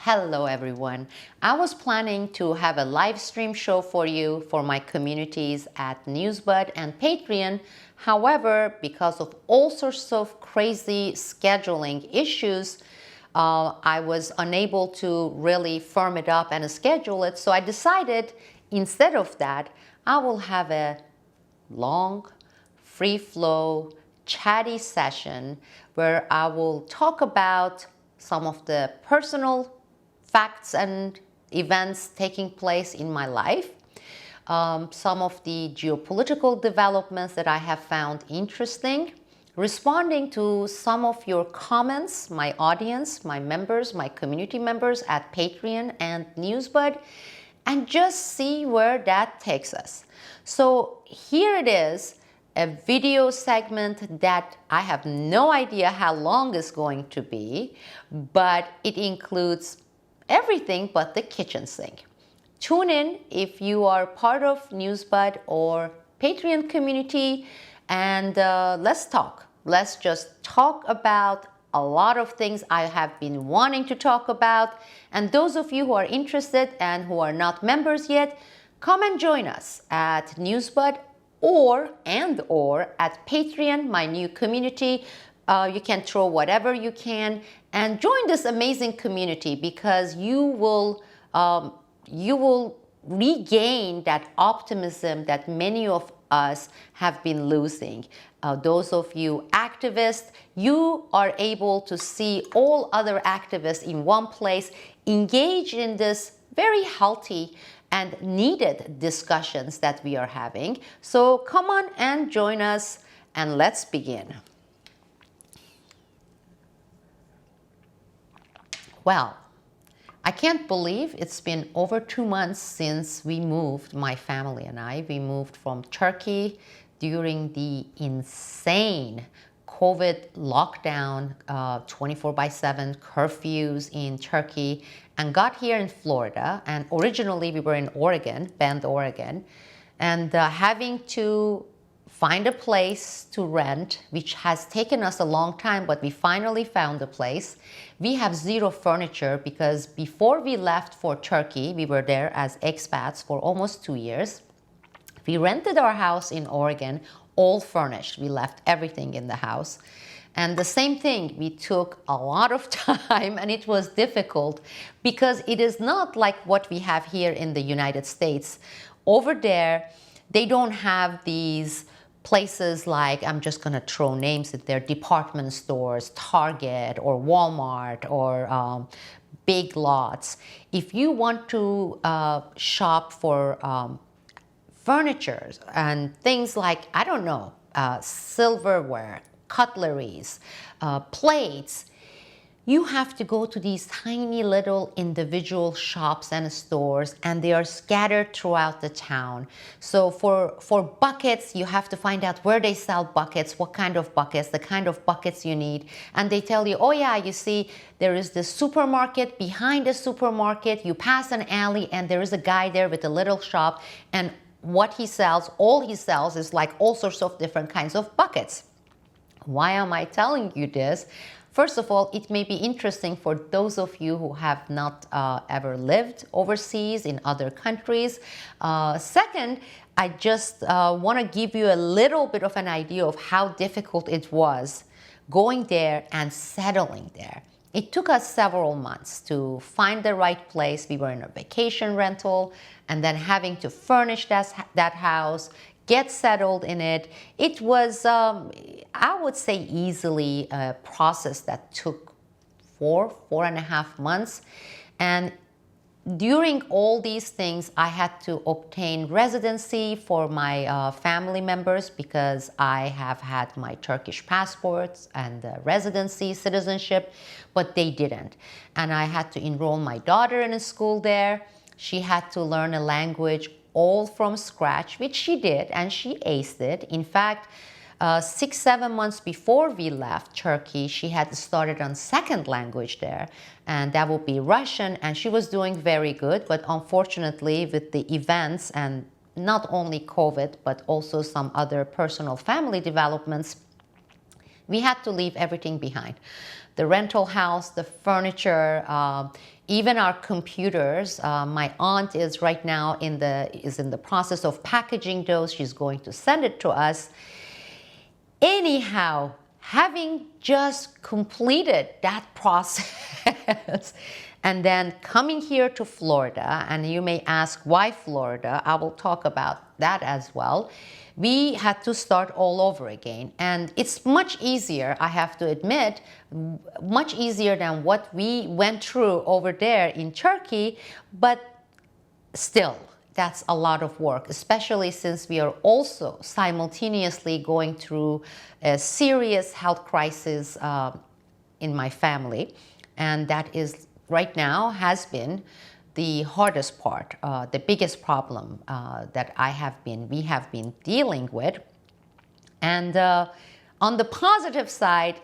Hello everyone. I was planning to have a live stream show for you for my communities at Newsbud and Patreon. However, because of all sorts of crazy scheduling issues, I was unable to really firm it up and schedule it. So I decided instead of that, I will have a long, free flow, chatty session where I will talk about some of the personal facts and events taking place in my life, some of the geopolitical developments that I have found interesting, responding to some of your comments, my audience, my members, my community members at Patreon and Newsbud, and just see where that takes us. So here it is, a video segment that I have no idea how long it's going to be, but it includes everything but the kitchen sink. Tune in if you are part of Newsbud or Patreon community, and let's talk. Let's just talk about a lot of things I have been wanting to talk about. And those of you who are interested and who are not members yet, come and join us at Newsbud or at Patreon, my new community. You can throw whatever you can and join this amazing community, because you will regain that optimism that many of us have been losing. Those of you activists, you are able to see all other activists in one place, engage in this very healthy and needed discussions that we are having. So come on and join us, and let's begin. Well, I can't believe it's been over 2 months since we moved, my family and I. We moved from Turkey during the insane COVID lockdown, 24/7 curfews in Turkey, and got here in Florida. And originally we were in Oregon, Bend, Oregon, and having to find a place to rent, which has taken us a long time, but we finally found a place. We have zero furniture because before we left for Turkey, we were there as expats for almost 2 years. We rented our house in Oregon, all furnished. We left everything in the house. And the same thing, we took a lot of time, and it was difficult because it is not like what we have here in the United States. Over there, they don't have these places like, I'm just going to throw names in there, department stores, Target or Walmart or Big Lots. If you want to shop for furniture and things like, I don't know, silverware, cutleries, plates, you have to go to these tiny little individual shops and stores, and they are scattered throughout the town. So for buckets, you have to find out where they sell buckets, what kind of buckets, the kind of buckets you need. And they tell you, oh yeah, you see, there is this supermarket. Behind the supermarket, you pass an alley, and there is a guy there with a little shop, and what he sells, all he sells is like all sorts of different kinds of buckets. Why am I telling you this? First of all, it may be interesting for those of you who have not ever lived overseas in other countries. Second, I just want to give you a little bit of an idea of how difficult it was going there and settling there. It took us several months to find the right place. We were in a vacation rental, and then having to furnish that house, get settled in it. It was, I would say, easily a process that took 4.5 months. And during all these things, I had to obtain residency for my family members because I have had my Turkish passports and residency, citizenship, but they didn't. And I had to enroll my daughter in a school there. She had to learn a language all from scratch, which she did, and she aced it. In fact, 6-7 months before we left Turkey, she had started on second language there, and that would be Russian, and she was doing very good. But unfortunately, with the events and not only COVID, but also some other personal family developments, we had to leave everything behind. the rental house, the furniture, even our computers. My aunt is right now in the process of packaging those. She's going to send it to us. Anyhow, having just completed that process and then coming here to Florida, and you may ask why Florida, I will talk about that as well. We had to start all over again, and it's much easier, I have to admit, much easier than what we went through over there in Turkey, but still, that's a lot of work, especially since we are also simultaneously going through a serious health crisis in my family. And that is right now has been the hardest part, the biggest problem that we have been dealing with. And on the positive side,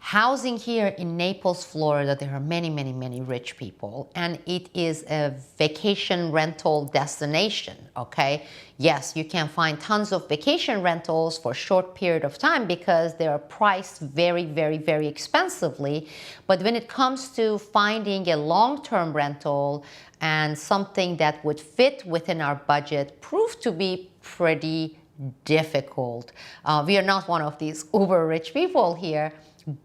housing here in Naples, Florida, there are many, many, many rich people, and it is a vacation rental destination, okay? Yes, you can find tons of vacation rentals for a short period of time because they are priced very, very, very expensively. But when it comes to finding a long-term rental and something that would fit within our budget, proved to be pretty difficult. We are not one of these uber rich people here,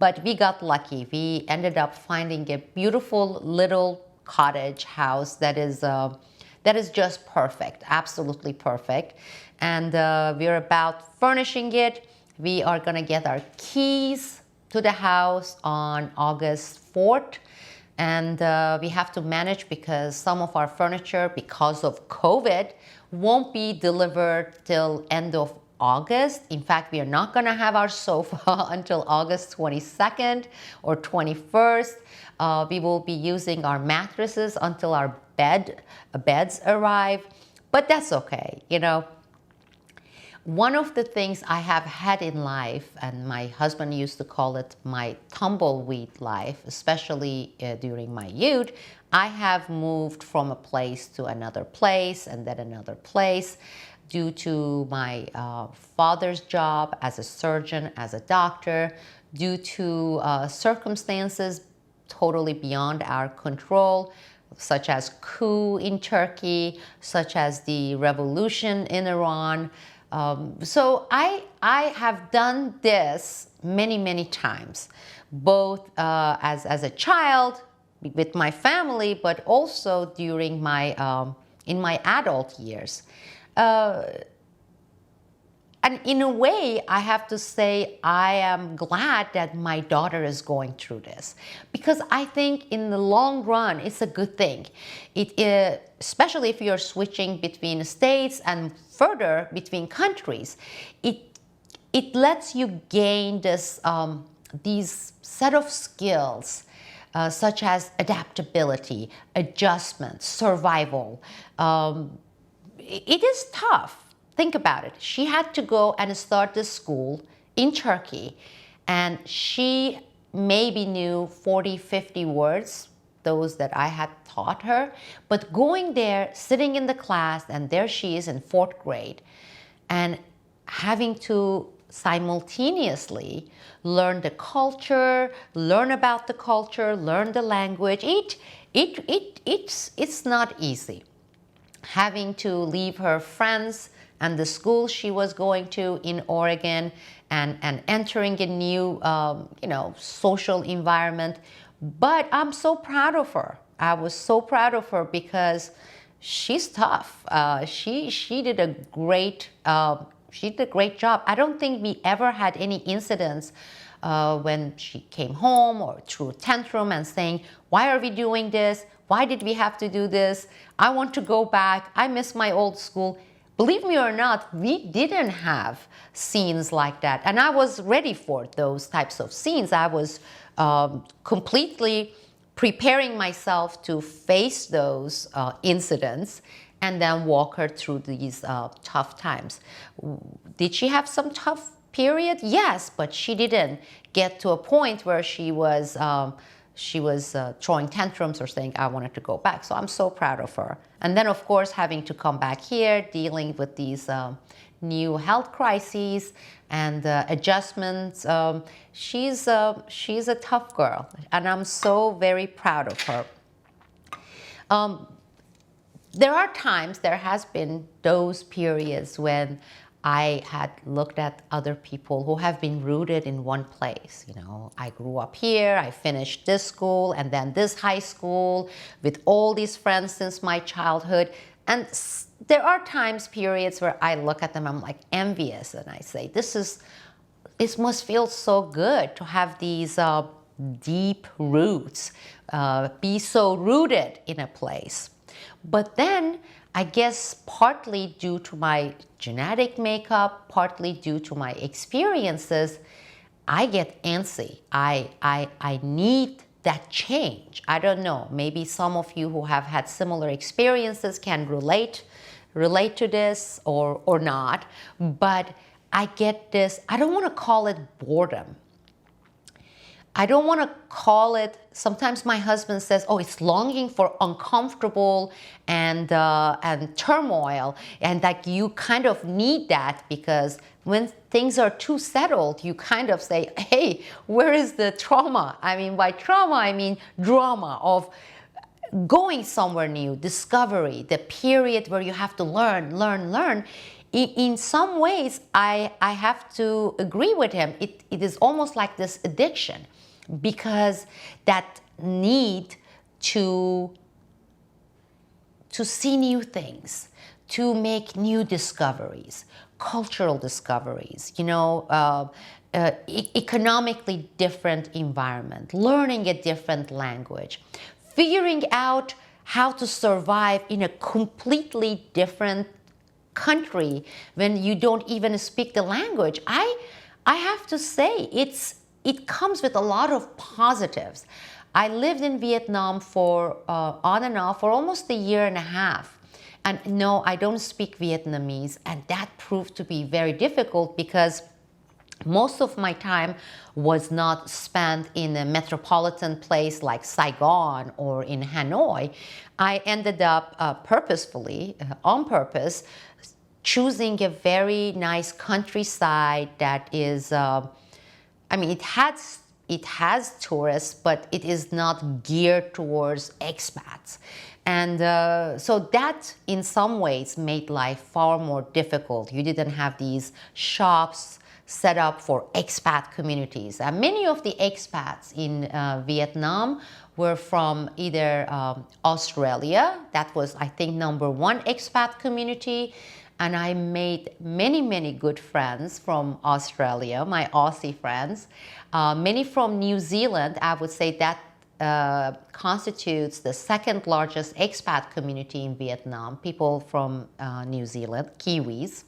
but we got lucky. We ended up finding a beautiful little cottage house that is just perfect, absolutely perfect. And we're about furnishing it. We are gonna get our keys to the house on August 4th. And we have to manage because some of our furniture, because of COVID, won't be delivered till end of August. In fact, we are not going to have our sofa until August 22nd or 21st. We will be using our mattresses until our beds arrive, but that's okay. You know, one of the things I have had in life, and my husband used to call it my tumbleweed life, especially during my youth, I have moved from a place to another place and then another place due to my father's job as a surgeon, as a doctor, due to circumstances totally beyond our control, such as coup in Turkey, such as the revolution in Iran. So I have done this many, many times, both as a child with my family, but also during my in my adult years. And in a way, I have to say I am glad that my daughter is going through this, because I think in the long run, it's a good thing. Especially if you're switching between states and further between countries, it lets you gain these set of skills such as adaptability, adjustment, survival. It is tough. Think about it. She had to go and start the school in Turkey, and she maybe knew 40, 50 words, those that I had taught her, but going there, sitting in the class, and there she is in 4th grade, and having to simultaneously learn the culture, learn about the culture, learn the language. It's not easy. Having to leave her friends and the school she was going to in Oregon, and entering a new social environment. But I'm so proud of her. I was so proud of her because she's tough. She did a great job. I don't think we ever had any incidents when she came home or threw a tantrum and saying, "Why are we doing this? Why did we have to do this? I want to go back. I miss my old school." Believe me or not, we didn't have scenes like that. And I was ready for those types of scenes. I was completely preparing myself to face those incidents and then walk her through these tough times. Did she have some tough period? Yes, but she didn't get to a point where she was throwing tantrums or saying, "I wanted to go back." So I'm so proud of her. And then, of course, having to come back here, dealing with these new health crises and adjustments. She's a tough girl, and I'm so very proud of her. There has been those periods when I had looked at other people who have been rooted in one place. You know, I grew up here, I finished this school and then this high school with all these friends since my childhood. And there are periods where I look at them, I'm like envious, and I say, this must feel so good to have these deep roots, be so rooted in a place. But then, I guess partly due to my genetic makeup, partly due to my experiences, I get antsy. I need that change. I don't know, maybe some of you who have had similar experiences can relate to this or not, but I get this, I don't want to call it boredom. I don't want to call it, sometimes my husband says, oh, it's longing for uncomfortable and turmoil, and like you kind of need that, because when things are too settled, you kind of say, hey, where is the trauma? I mean, by trauma, I mean drama of going somewhere new, discovery, the period where you have to learn. In some ways, I have to agree with him. It is almost like this addiction, because that need to see new things, to make new discoveries, cultural discoveries, economically different environment, learning a different language, figuring out how to survive in a completely different country when you don't even speak the language. I have to say, it comes with a lot of positives. I lived in Vietnam for on and off for almost a year and a half. And no, I don't speak Vietnamese, and that proved to be very difficult because most of my time was not spent in a metropolitan place like Saigon or in Hanoi. I ended up purposefully, on purpose, choosing a very nice countryside that is, it has tourists, but it is not geared towards expats. And so that in some ways made life far more difficult. You didn't have these shops set up for expat communities. Many of the expats in Vietnam were from either Australia, that was I think #1 expat community, and I made many good friends from Australia, my Aussie friends. Many from New Zealand. I would say that constitutes the second largest expat community in Vietnam, people from New Zealand, Kiwis.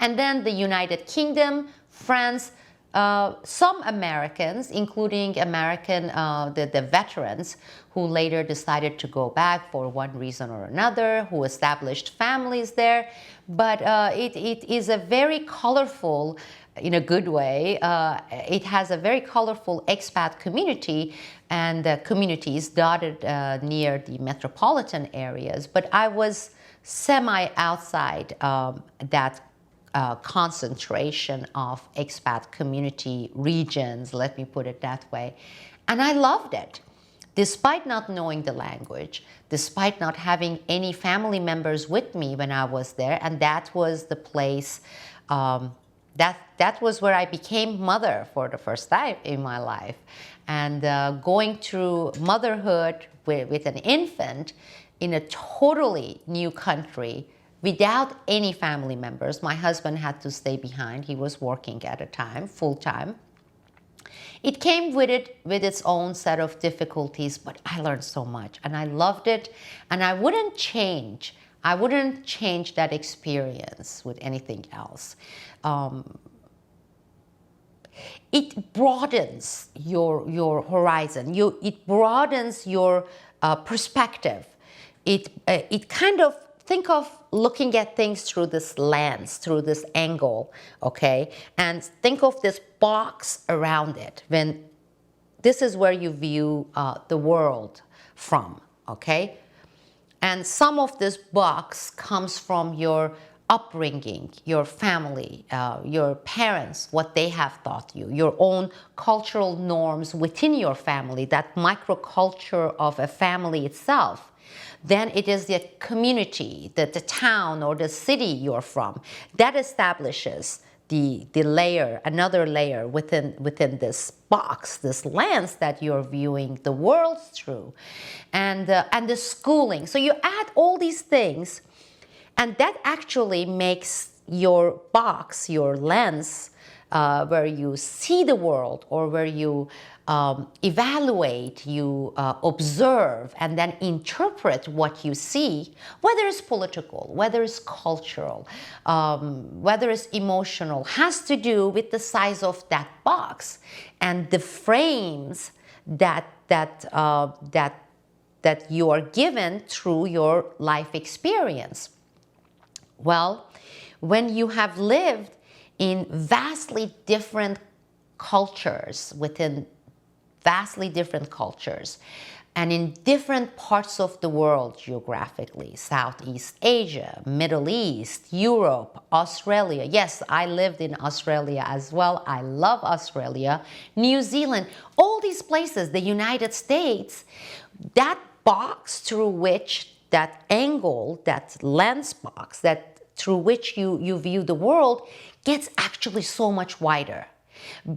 And then the United Kingdom, France, some Americans, including the veterans who later decided to go back for one reason or another, who established families there. But it is a very colorful, in a good way, it has a very colorful expat community and communities dotted near the metropolitan areas. But I was semi-outside that concentration of expat community regions, let me put it that way. And I loved it. Despite not knowing the language, despite not having any family members with me when I was there, and that was the place, that was where I became mother for the first time in my life. And going through motherhood with an infant in a totally new country, without any family members. My husband had to stay behind. He was working at a time, full time. It came with its own set of difficulties, but I learned so much and I loved it. And I wouldn't change that experience with anything else. It broadens your horizon. It broadens your perspective. It kind of, think of looking at things through this lens, through this angle, okay? And think of this box around it. When this is where you view the world from, okay? And some of this box comes from your upbringing, your family, your parents, what they have taught you, your own cultural norms within your family, that microculture of a family itself. Then it is the community, the town or the city you're from, that establishes the layer, another layer within this box, this lens that you're viewing the world through, and the schooling. So you add all these things, and that actually makes your box, your lens, where you see the world, or where you evaluate, you observe, and then interpret what you see, whether it's political, whether it's cultural, whether it's emotional, has to do with the size of that box and the frames that you are given through your life experience. Well, when you have lived in vastly different cultures, within vastly different cultures, and in different parts of the world geographically, Southeast Asia, Middle East, Europe, Australia. Yes, I lived in Australia as well. I love Australia, New Zealand, all these places, the United States. That box through which, that angle, that lens box, that through which you view the world gets actually so much wider.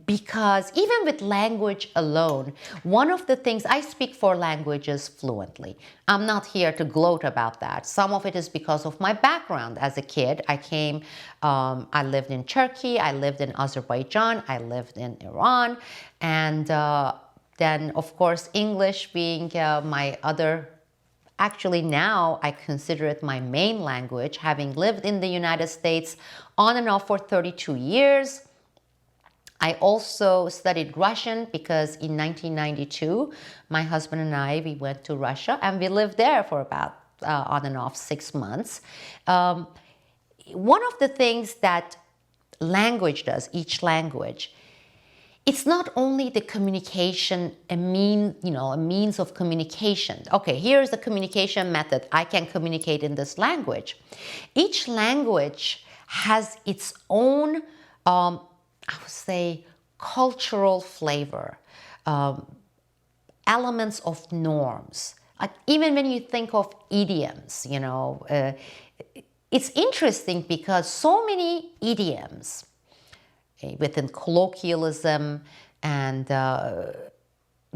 Because even with language alone, one of the things, I speak 4 languages fluently. I'm not here to gloat about that. Some of it is because of my background. As a kid, I lived in Turkey, I lived in Azerbaijan, I lived in Iran, and then of course English being my other. Actually, now I consider it my main language, having lived in the United States on and off for 32 years. I also studied Russian because in 1992, my husband and I, we went to Russia and we lived there for about on and off 6 months. One of the things that language does, each language, it's not only the communication, a means of communication. Okay, here's the communication method. I can communicate in this language. Each language has its own, I would say, cultural flavor, elements of norms. Even when you think of idioms, it's interesting because so many idioms within colloquialism and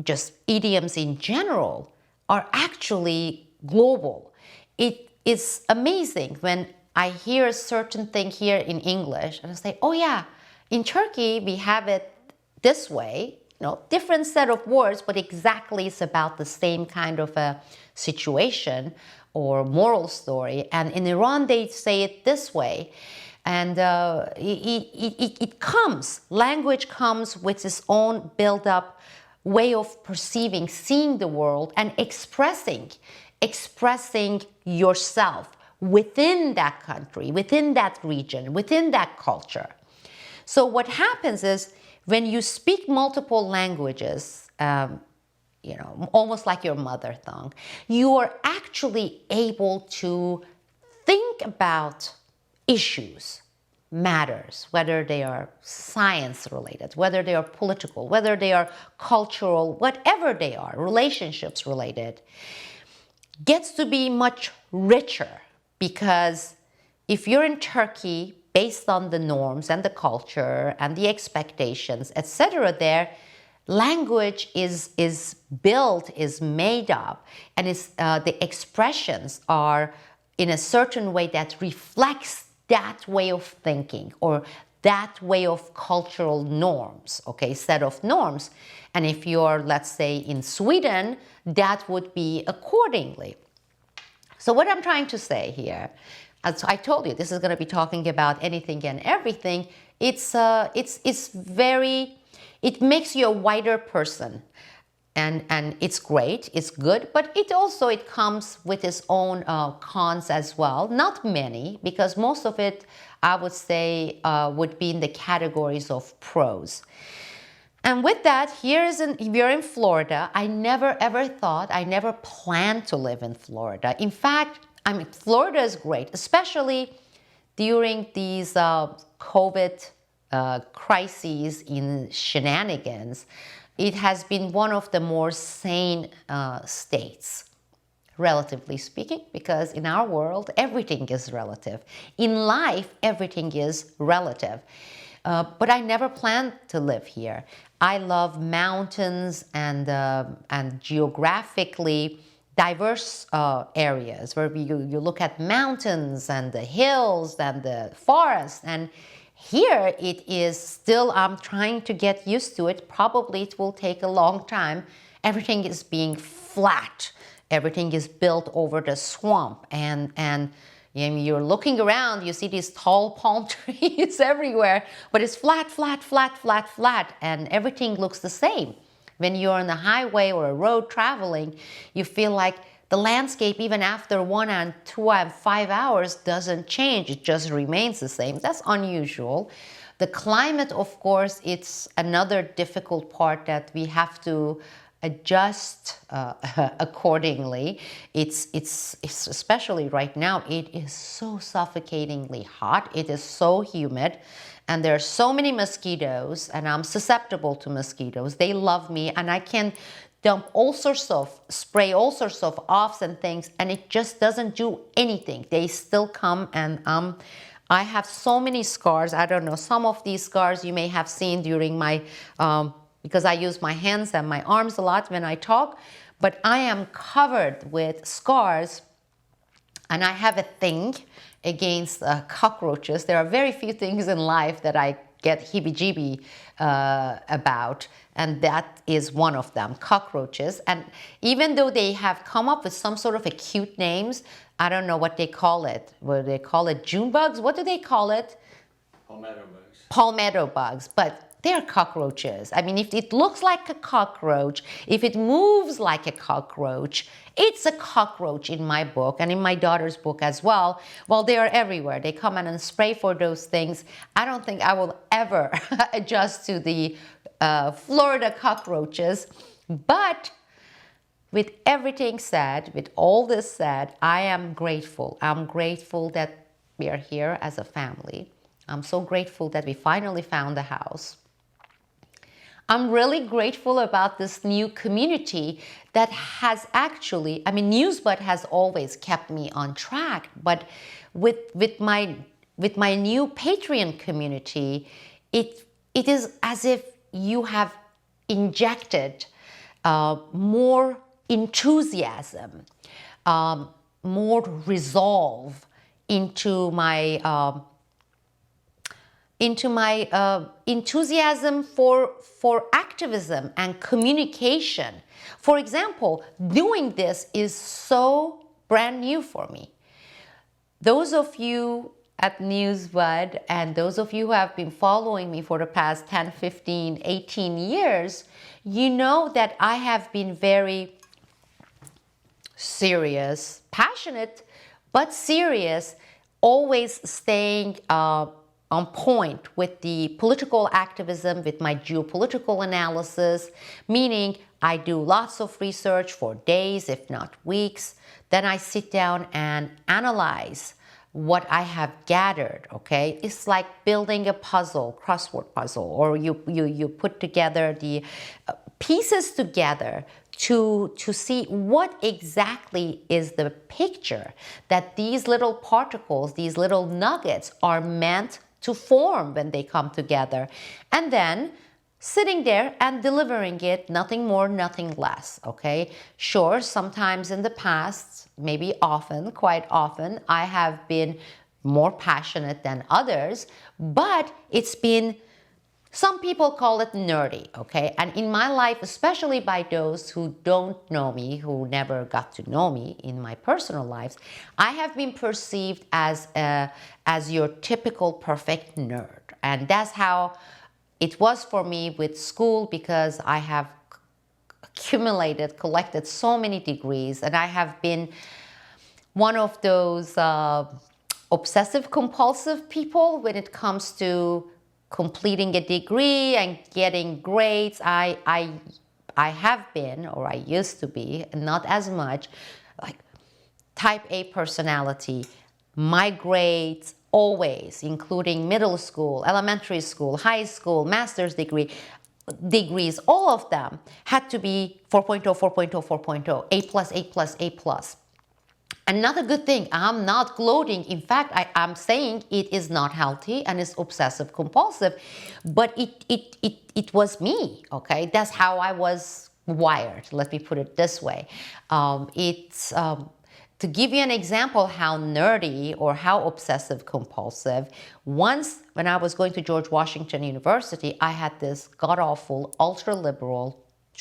just idioms in general are actually global. It is amazing when I hear a certain thing here in English and I say, oh yeah, in Turkey we have it this way, different set of words, but exactly it's about the same kind of a situation or moral story. And in Iran they say it this way. And language comes with its own build-up way of perceiving, seeing the world, and expressing yourself within that country, within that region, within that culture. So what happens is when you speak multiple languages, almost like your mother tongue, you are actually able to think about issues, matters, whether they are science related, whether they are political, whether they are cultural, whatever they are, relationships related, gets to be much richer. Because if you're in Turkey, based on the norms and the culture and the expectations, etc., there, language is built, is made up, and the expressions are in a certain way that reflects that way of thinking or that way of cultural norms, set of norms. And if you're, let's say, in Sweden, that would be accordingly. So what I'm trying to say here, as I told you, this is going to be talking about anything and everything. It makes you a wider person. And it's great, it's good, but it comes with its own cons as well. Not many, because most of it, I would say, would be in the categories of pros. And with that, we're in Florida. I never ever thought, I never planned to live in Florida. In fact, Florida is great, especially during these COVID crises in shenanigans, it has been one of the more sane states, relatively speaking, because in our world, everything is relative. In life, everything is relative. But I never planned to live here. I love mountains and geographically diverse areas where you look at mountains and the hills and the forests. And here it is still, I'm trying to get used to it. Probably it will take a long time. Everything is being flat. Everything is built over the swamp, and you're looking around, you see these tall palm trees everywhere, but it's flat, flat, flat, flat, flat, and everything looks the same. When you're on the highway or a road traveling, you feel like the landscape, even after 1 and 2 and 5 hours, doesn't change. It just remains the same. That's unusual. The climate, of course, it's another difficult part that we have to adjust accordingly. It's especially right now, it is so suffocatingly hot. It is so humid, and there are so many mosquitoes, and I'm susceptible to mosquitoes. They love me, and I can spray all sorts of offs and things, and it just doesn't do anything. They still come, and I have so many scars. I don't know, some of these scars you may have seen during my because I use my hands and my arms a lot when I talk, but I am covered with scars, and I have a thing against cockroaches. There are very few things in life that I get heebie-jeebie about, and that is one of them, cockroaches. And even though they have come up with some sort of a cute names, I don't know what they call it. What do they call it? June bugs? What do they call it? Palmetto bugs. Palmetto bugs, but they're cockroaches. I mean, if it looks like a cockroach, if it moves like a cockroach, it's a cockroach in my book and in my daughter's book as well. Well, they are everywhere. They come in and spray for those things. I don't think I will ever adjust to the Florida cockroaches. But with everything said, with all this said, I am grateful. I'm grateful that we are here as a family. I'm so grateful that we finally found a house. I'm really grateful about this new community that has actually, I mean, Newsbud has always kept me on track, but with my new Patreon community, it is as if you have injected more enthusiasm, more resolve into my enthusiasm for activism and communication. For example, doing this is so brand new for me. Those of you at Newsbud and those of you who have been following me for the past 10, 15, 18 years, you know that I have been very serious, passionate, but serious, always staying on point with the political activism, with my geopolitical analysis, meaning I do lots of research for days, if not weeks. Then I sit down and analyze what I have gathered, okay? It's like building a puzzle, crossword puzzle, or you put together the pieces together to see what exactly is the picture that these little particles, these little nuggets are meant to form when they come together, and then sitting there and delivering it, nothing more, nothing less, okay? Sure, sometimes in the past, maybe often, quite often, I have been more passionate than others, but it's been, some people call it nerdy, okay? And in my life, especially by those who don't know me, who never got to know me in my personal lives, I have been perceived as your typical perfect nerd. And that's how it was for me with school, because I have collected so many degrees, and I have been one of those obsessive compulsive people when it comes to completing a degree and getting grades. I have been, or I used to be, not as much, like type A personality. My grades always, including middle school, elementary school, high school, master's degrees, all of them had to be 4.0, 4.0, 4.0, A plus, A plus, A plus. Another good thing, I'm not gloating. In fact, I'm saying it is not healthy and it's obsessive compulsive, but it was me, okay? That's how I was wired, let me put it this way. To give you an example how nerdy or how obsessive compulsive, once when I was going to George Washington University, I had this god-awful, ultra-liberal,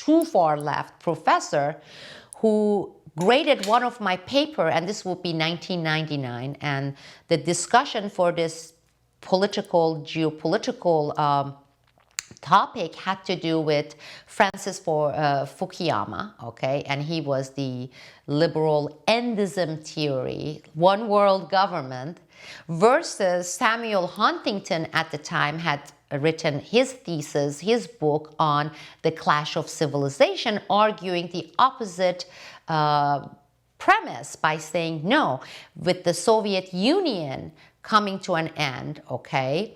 too far left professor who graded one of my paper, and this would be 1999, and the discussion for this geopolitical topic had to do with Francis Fukuyama, okay, and he was the liberal endism theory, one world government, versus Samuel Huntington at the time had written his thesis, his book on the clash of civilization, arguing the opposite premise by saying, no, with the Soviet Union coming to an end, okay,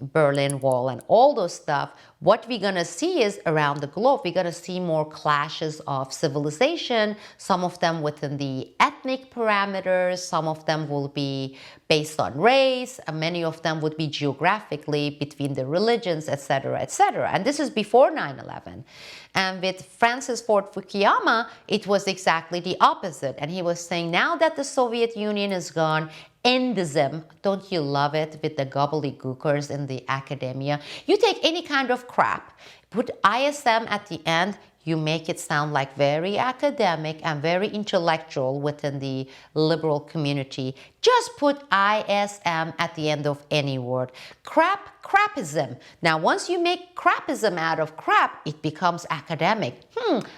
Berlin Wall and all those stuff, what we're going to see is around the globe, we're going to see more clashes of civilization, some of them within the ethnic parameters, some of them will be based on race, and many of them would be geographically between the religions, etc., etc. And this is before 9/11. And with Francis Ford Fukuyama, it was exactly the opposite. And he was saying, now that the Soviet Union is gone, endism, don't you love it with the gobbledygookers in the academia? You take any kind of crap, put ISM at the end, you make it sound like very academic and very intellectual within the liberal community. Just put ISM at the end of any word. Crapism. Now, once you make crapism out of crap, it becomes academic.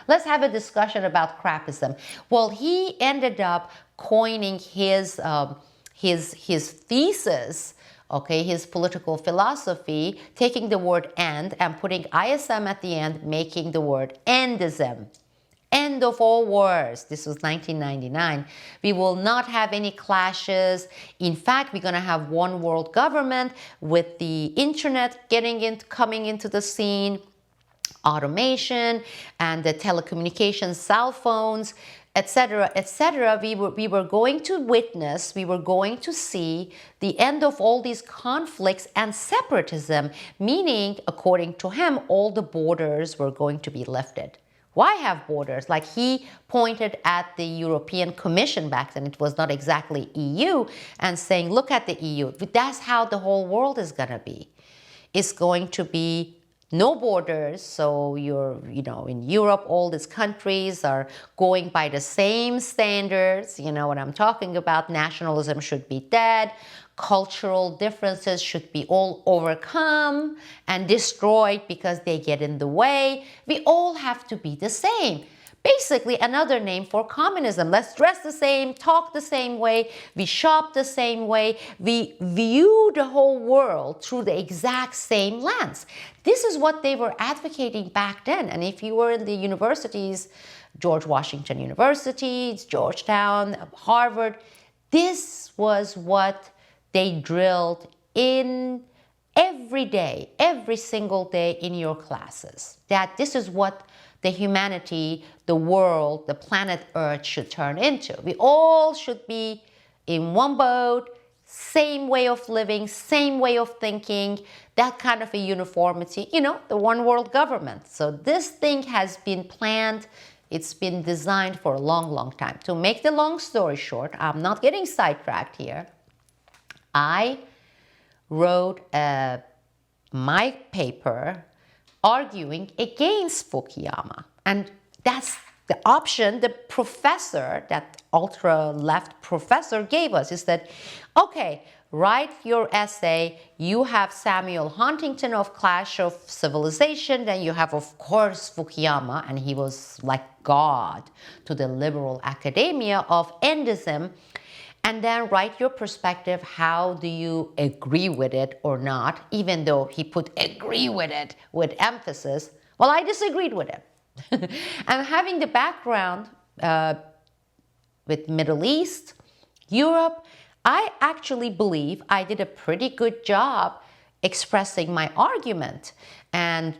Let's have a discussion about crapism. Well, he ended up coining his thesis, okay, his political philosophy, taking the word and putting ISM at the end, making the word endism. End of all wars. This was 1999. We will not have any clashes. In fact, we're going to have one world government with the internet coming into the scene, automation and the telecommunications, cell phones, etc., etc. We were going to witness, we were going to see the end of all these conflicts and separatism, meaning, according to him, all the borders were going to be lifted. Why have borders? Like he pointed at the European Commission back then, it was not exactly EU, and saying, look at the EU. That's how the whole world is going to be. It's going to be no borders, so in Europe, all these countries are going by the same standards. You know what I'm talking about. Nationalism should be dead. Cultural differences should be all overcome and destroyed because they get in the way. We all have to be the same. Basically, another name for communism. Let's dress the same, talk the same way, we shop the same way, we view the whole world through the exact same lens. This is what they were advocating back then. And if you were in the universities, George Washington University, Georgetown, Harvard, this was what they drilled in every day, every single day in your classes. That this is what the humanity, the world, the planet Earth should turn into. We all should be in one boat, same way of living, same way of thinking, that kind of a uniformity, the one world government. So this thing has been planned, it's been designed for a long, long time. To make the long story short, I'm not getting sidetracked here. I wrote my paper arguing against Fukuyama. And that's the option the professor, that ultra-left professor gave us, is that, okay, write your essay, you have Samuel Huntington of Clash of Civilization, then you have, of course, Fukuyama, and he was like God to the liberal academia of endism, and then write your perspective. How do you agree with it or not? Even though he put agree with it with emphasis. Well, I disagreed with it. And having the background with Middle East, Europe, I actually believe I did a pretty good job expressing my argument. And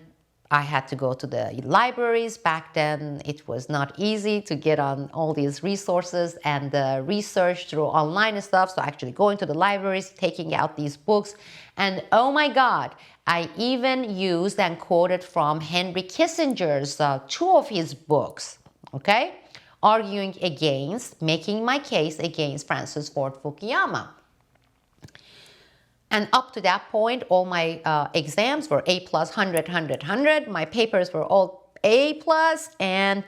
I had to go to the libraries. Back then, it was not easy to get on all these resources and research through online and stuff. So actually going to the libraries, taking out these books. And oh my God, I even used and quoted from Henry Kissinger's two of his books, okay? Arguing against, making my case against Francis Ford Fukuyama. And up to that point, all my exams were A+, 100, 100, 100. My papers were all A+, and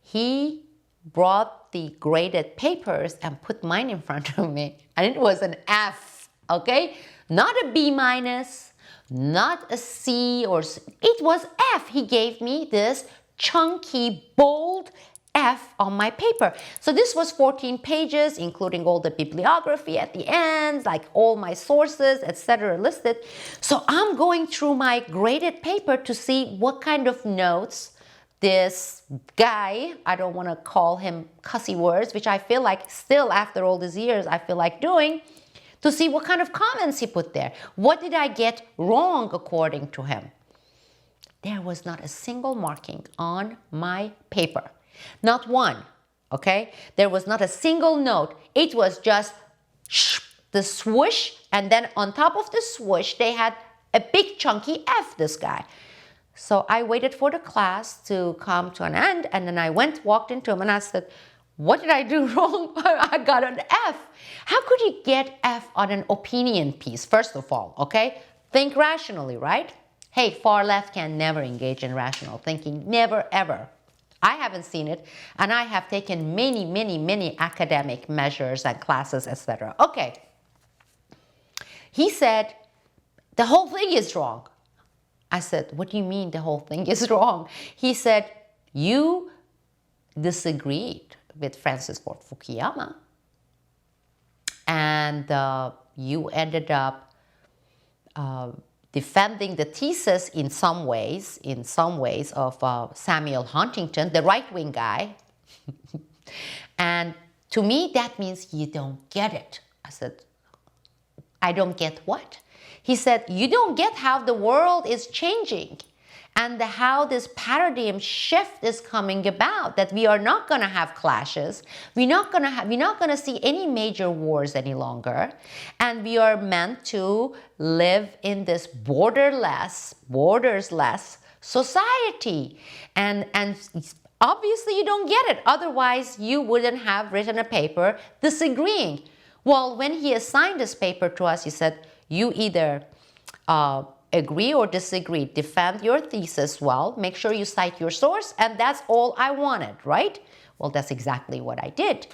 he brought the graded papers and put mine in front of me. And it was an F, okay? Not a B-, not a C, it was F. He gave me this chunky, bold F on my paper. So this was 14 pages, including all the bibliography at the end, like all my sources, etc. listed. So I'm going through my graded paper to see what kind of notes this guy, I don't want to call him cussy words, which I feel like still after all these years, I feel like doing, to see what kind of comments he put there. What did I get wrong according to him? There was not a single marking on my paper. Not one, okay? There was not a single note. It was just the swoosh, and then on top of the swoosh, they had a big chunky F, this guy. So I waited for the class to come to an end, and then I walked into him, and I said, what did I do wrong? I got an F. How could you get F on an opinion piece, first of all, okay? Think rationally, right? Hey, far left can never engage in rational thinking, never, ever. I haven't seen it, and I have taken many, many, many academic measures and classes, etc. Okay. He said, the whole thing is wrong. I said, what do you mean the whole thing is wrong? He said, you disagreed with Francis Ford Fukuyama, and you ended up defending the thesis in some ways of Samuel Huntington, the right-wing guy. And to me, that means you don't get it. I said, I don't get what? He said, you don't get how the world is changing and how this paradigm shift is coming about, that we are not going to have clashes, we're not going to see any major wars any longer, and we are meant to live in this borderless society. And obviously you don't get it, otherwise you wouldn't have written a paper disagreeing. Well, when he assigned this paper to us, he said, you either agree or disagree, defend your thesis well, make sure you cite your source, and that's all I wanted, right? Well, that's exactly what I did.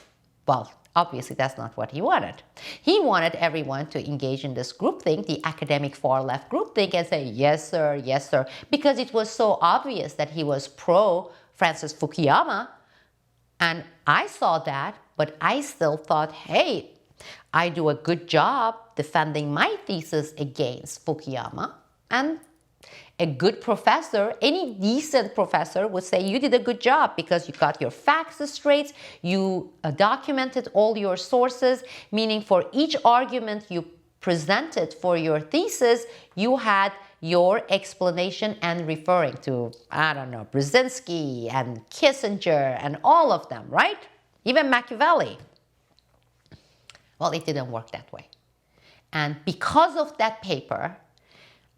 Well, obviously that's not what he wanted. He wanted everyone to engage in this groupthink, the academic far left groupthink, and say, yes sir, because it was so obvious that he was pro Francis Fukuyama, and I saw that, but I still thought, hey, I do a good job defending my thesis against Fukuyama. And a good professor, any decent professor would say you did a good job because you got your facts straight, you documented all your sources, meaning for each argument you presented for your thesis, you had your explanation and referring to, I don't know, Brzezinski and Kissinger and all of them, right? Even Machiavelli. Well, it didn't work that way. And because of that paper,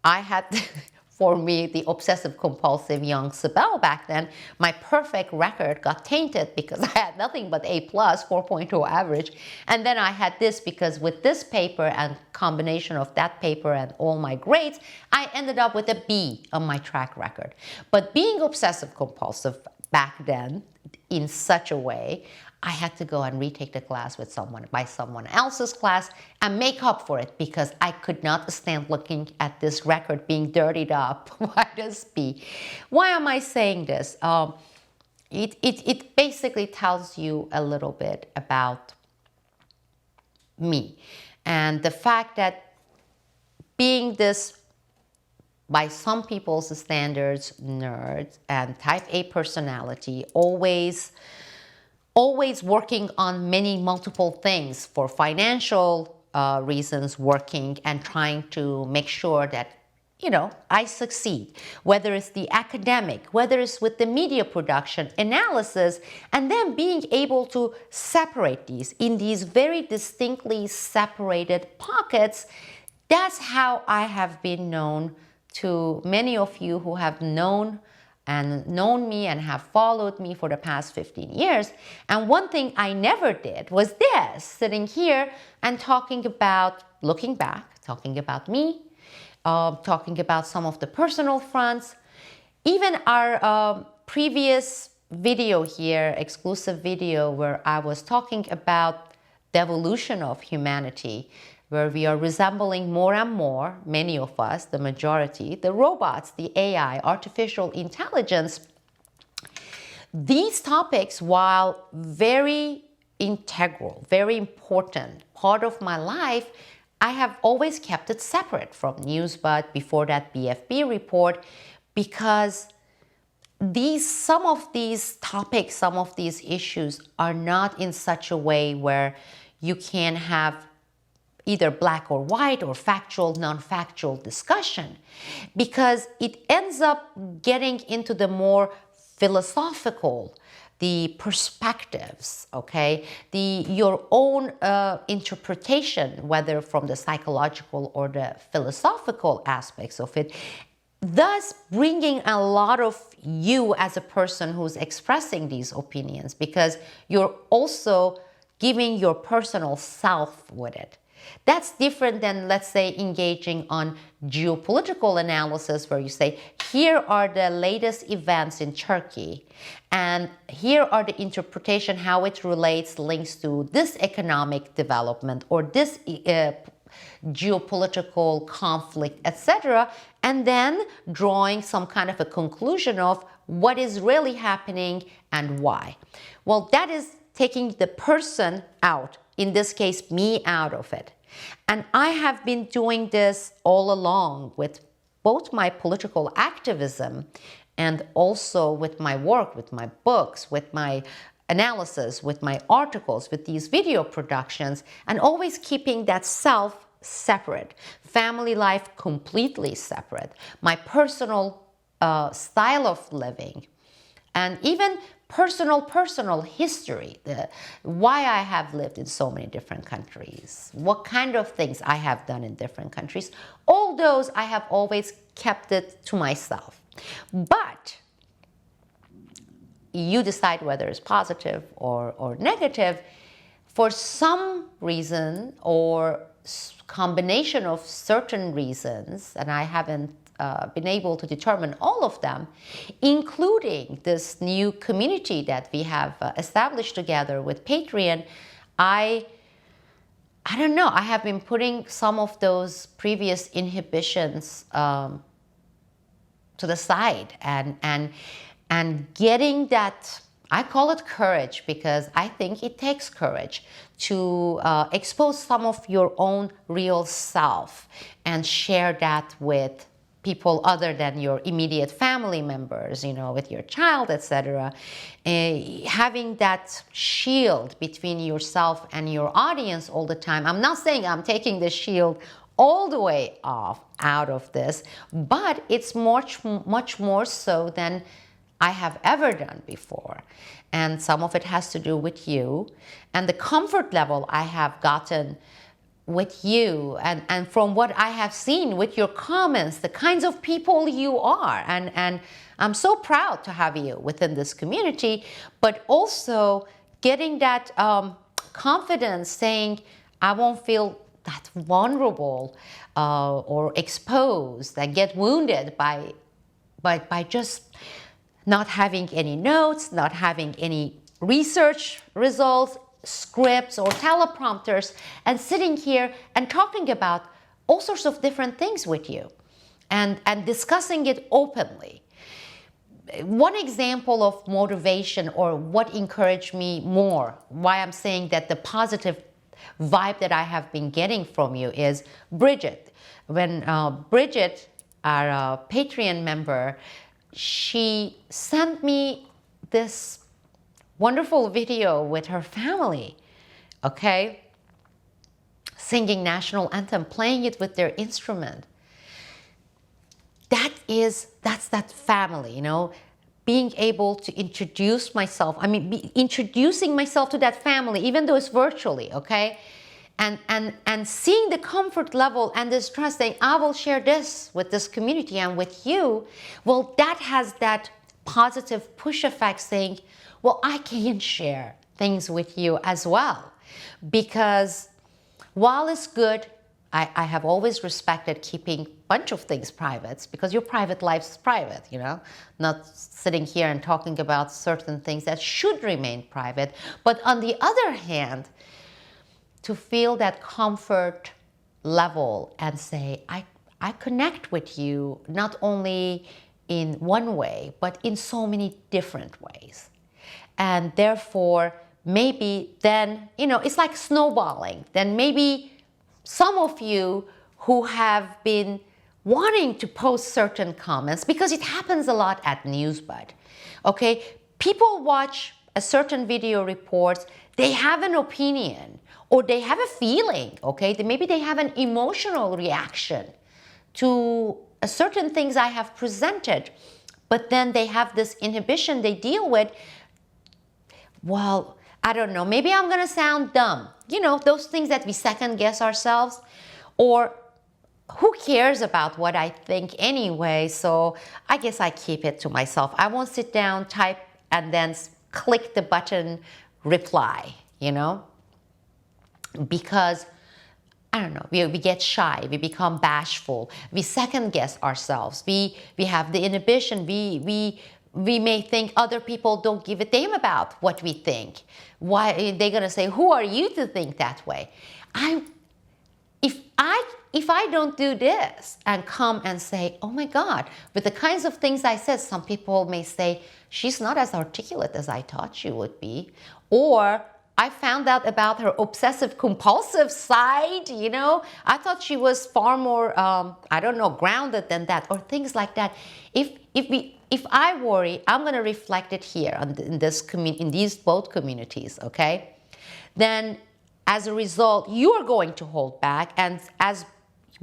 I had, for me, the obsessive-compulsive young Sibel back then, my perfect record got tainted because I had nothing but A+, 4.0 average. And then I had this because with this paper and combination of that paper and all my grades, I ended up with a B on my track record. But being obsessive-compulsive back then, in such a way, I had to go and retake the class with someone else's class and make up for it because I could not stand looking at this record being dirtied up by this B. Why am I saying this? It basically tells you a little bit about me and the fact that being this, by some people's standards, nerd and type A personality, always always working on many multiple things for financial reasons, working and trying to make sure that I succeed, whether it's the academic, whether it's with the media production, analysis, and then being able to separate these in these very distinctly separated pockets. That's how I have been known to many of you who have known me and have followed me for the past 15 years. And one thing I never did was this, sitting here and talking about, looking back, talking about me, talking about some of the personal fronts. Even our previous video here, exclusive video, where I was talking about the evolution of humanity, where we are resembling more and more, many of us, the majority, the robots, the AI, artificial intelligence. These topics, while very integral, very important part of my life, I have always kept it separate from Newsbud, before that BFB report, because some of these topics, some of these issues are not in such a way where you can have either black or white or factual, non-factual discussion, because it ends up getting into the more philosophical, the perspectives, okay, your own interpretation, whether from the psychological or the philosophical aspects of it, thus bringing a lot of you as a person who's expressing these opinions, because you're also giving your personal self with it. That's different than, let's say, engaging on geopolitical analysis, where you say, here are the latest events in Turkey, and here are the interpretation, how it relates, links to this economic development or this geopolitical conflict, etc., and then drawing some kind of a conclusion of what is really happening and why. Well, that is taking the person out, in this case, me, out of it. And I have been doing this all along with both my political activism and also with my work, with my books, with my analysis, with my articles, with these video productions, and always keeping that self separate, family life completely separate, my personal style of living, and even personal history, why I have lived in so many different countries, what kind of things I have done in different countries. All those I have always kept it to myself. But you decide whether it's positive or negative. For some reason or combination of certain reasons, and I haven't been able to determine all of them, including this new community that we have established together with Patreon, I don't know, I have been putting some of those previous inhibitions to the side and getting that, I call it courage, because I think it takes courage to expose some of your own real self and share that with people other than your immediate family members, with your child, etc. Having that shield between yourself and your audience all the time. I'm not saying I'm taking the shield all the way off out of this, but it's much more so than I have ever done before. And some of it has to do with you and the comfort level I have gotten with you, and from what I have seen with your comments, the kinds of people you are, and I'm so proud to have you within this community, but also getting that confidence, saying I won't feel that vulnerable or exposed and get wounded by just not having any notes, not having any research results, scripts or teleprompters, and sitting here and talking about all sorts of different things with you and discussing it openly. One example of motivation, or what encouraged me more, why I'm saying that the positive vibe that I have been getting from you, is Bridget. When Bridget, our Patreon member, she sent me this wonderful video with her family, okay? Singing national anthem, playing it with their instrument. That's that family, you know? Being able to introduce myself, introducing myself to that family, even though it's virtually, okay? And seeing the comfort level and this trust, saying, I will share this with this community and with you. Well, that has that positive push effect saying, well, I can share things with you as well. Because while it's good, I have always respected keeping a bunch of things private, because your private life is private, you know, not sitting here and talking about certain things that should remain private. But on the other hand, to feel that comfort level and say, I connect with you not only in one way, but in so many different ways. And therefore, maybe then, you know, it's like snowballing. Then maybe some of you who have been wanting to post certain comments, because it happens a lot at Newsbud, okay? People watch a certain video reports, they have an opinion, or they have a feeling, okay? Maybe they have an emotional reaction to certain things I have presented, but then they have this inhibition they deal with. Well, I don't know, maybe I'm gonna sound dumb. You know, those things that we second guess ourselves, or who cares about what I think anyway, so I guess I keep it to myself. I won't sit down, type, and then click the button, reply, you know? Because, I don't know, we get shy, we become bashful, we second guess ourselves, we have the inhibition, we may think other people don't give a damn about what we think. Why are they gonna say, who are you to think that way? If I don't do this and come and say, oh my God, with the kinds of things I said, some people may say, she's not as articulate as I thought she would be. Or I found out about her obsessive compulsive side, you know. I thought she was far more, I don't know, grounded than that, or things like that. If I worry, I'm gonna reflect it here in these both communities, okay? Then as a result, you are going to hold back, and as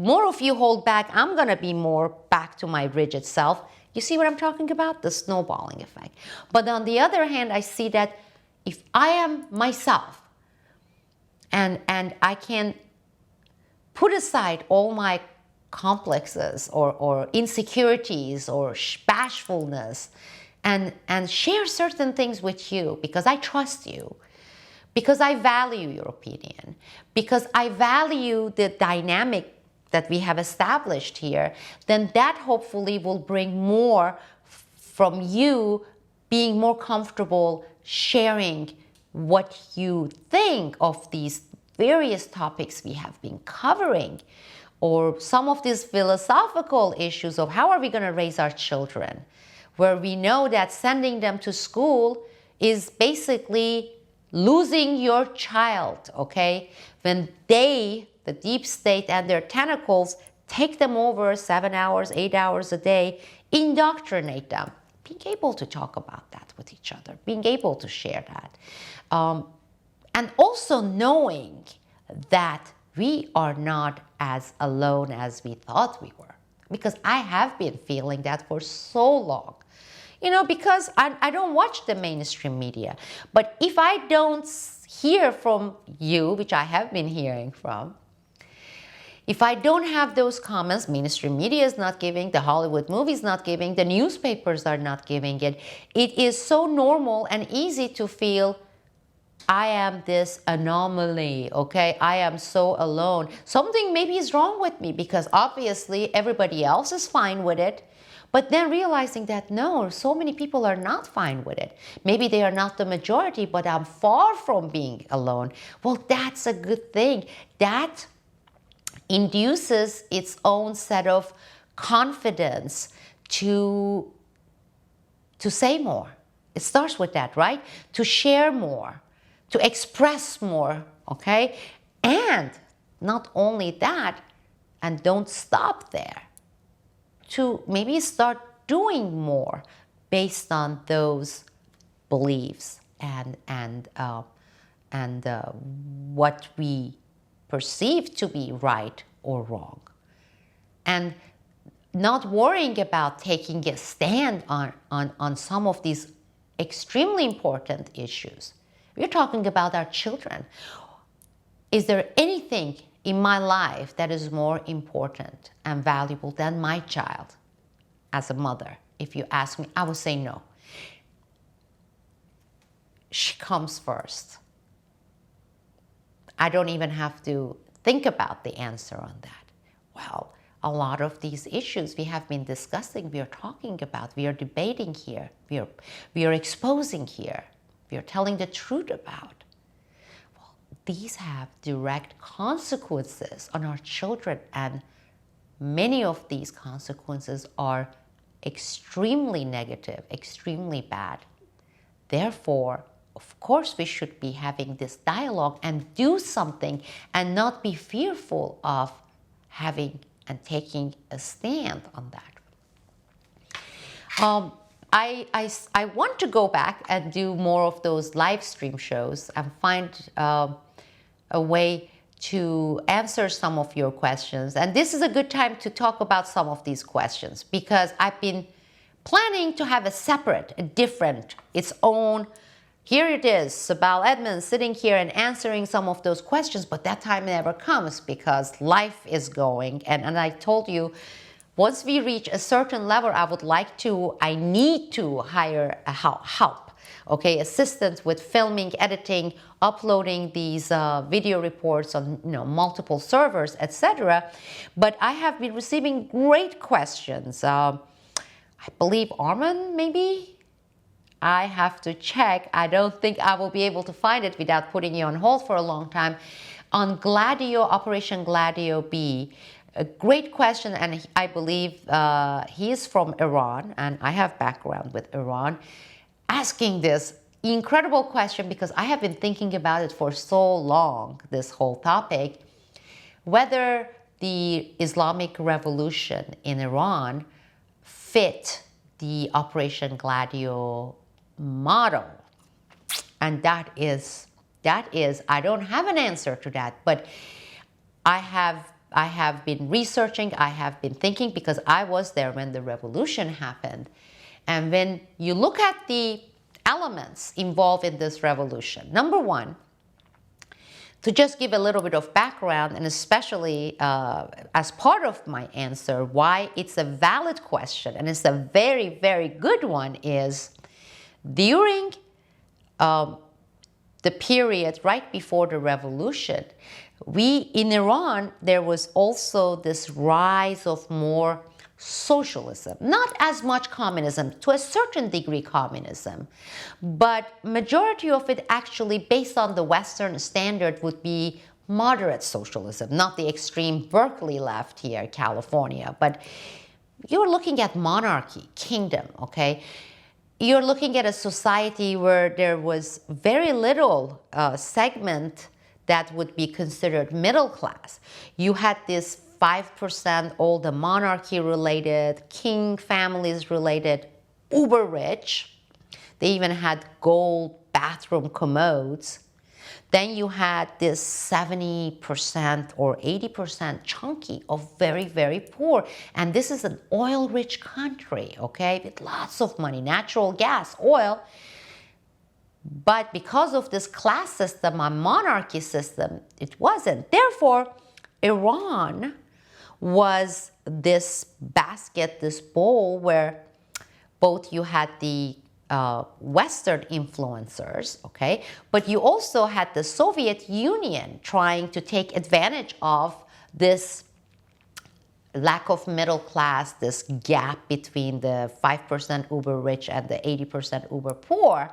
more of you hold back, I'm gonna be more back to my rigid self. You see what I'm talking about? The snowballing effect. But on the other hand, I see that if I am myself and I can put aside all my complexes or insecurities or bashfulness and share certain things with you because I trust you, because I value your opinion, because I value the dynamic that we have established here, then that hopefully will bring more from you being more comfortable sharing what you think of these various topics we have been covering, or some of these philosophical issues of how are we going to raise our children, where we know that sending them to school is basically losing your child, okay? When they, the deep state and their tentacles, take them over 7 hours, 8 hours a day, indoctrinate them. Being able to talk about that with each other, being able to share that. And also knowing that we are not as alone as we thought we were. Because I have been feeling that for so long. You know, because I don't watch the mainstream media. But if I don't hear from you, which I have been hearing from, if I don't have those comments, mainstream media is not giving, the Hollywood movies not giving, the newspapers are not giving it, it is so normal and easy to feel I am this anomaly, okay? I am so alone. Something maybe is wrong with me because obviously everybody else is fine with it. But then realizing that no, so many people are not fine with it. Maybe they are not the majority, but I'm far from being alone. Well, that's a good thing. That induces its own set of confidence to say more. It starts with that, right? To share more, to express more, okay? And not only that, and don't stop there, to maybe start doing more based on those beliefs and what we perceive to be right or wrong, and not worrying about taking a stand on some of these extremely important issues. We're talking about our children. Is there anything in my life that is more important and valuable than my child as a mother? If you ask me, I would say no. She comes first. I don't even have to think about the answer on that. Well, a lot of these issues we have been discussing, we are talking about, we are debating here, we are exposing here, we are telling the truth about. Well, these have direct consequences on our children, and many of these consequences are extremely negative, extremely bad. Therefore, of course, we should be having this dialogue and do something and not be fearful of having and taking a stand on that. I want to go back and do more of those live stream shows and find a way to answer some of your questions. And this is a good time to talk about some of these questions, because I've been planning to have a separate, a different, its own. Here it is, Sabal Edmonds sitting here and answering some of those questions, but that time never comes because life is going. And I told you, once we reach a certain level, I need to hire a help, okay, assistance with filming, editing, uploading these video reports on multiple servers, etc. But I have been receiving great questions. I believe Armin, maybe? I have to check. I don't think I will be able to find it without putting you on hold for a long time. On Gladio, Operation Gladio B, a great question, and I believe he is from Iran, and I have background with Iran, asking this incredible question because I have been thinking about it for so long, this whole topic, whether the Islamic Revolution in Iran fit the Operation Gladio model. And that is, I don't have an answer to that, but I have been researching, I have been thinking, because I was there when the revolution happened. And when you look at the elements involved in this revolution, number one, to just give a little bit of background, and especially as part of my answer, why it's a valid question, and it's a very, very good one, is during the period right before the revolution, in Iran, there was also this rise of more socialism, not as much communism, to a certain degree communism, but majority of it actually based on the Western standard would be moderate socialism, not the extreme Berkeley left here, California, but you're looking at monarchy, kingdom, okay? You're looking at a society where there was very little segment that would be considered middle class. You had this 5% all the monarchy related, king families related, uber rich. They even had gold bathroom commodes. Then you had this 70% or 80% chunky of very, very poor. And this is an oil-rich country, okay, with lots of money, natural gas, oil. But because of this class system, a monarchy system, it wasn't. Therefore, Iran was this basket, this bowl where both you had the Western influencers, okay, but you also had the Soviet Union trying to take advantage of this lack of middle class, this gap between the 5% uber rich and the 80% uber poor.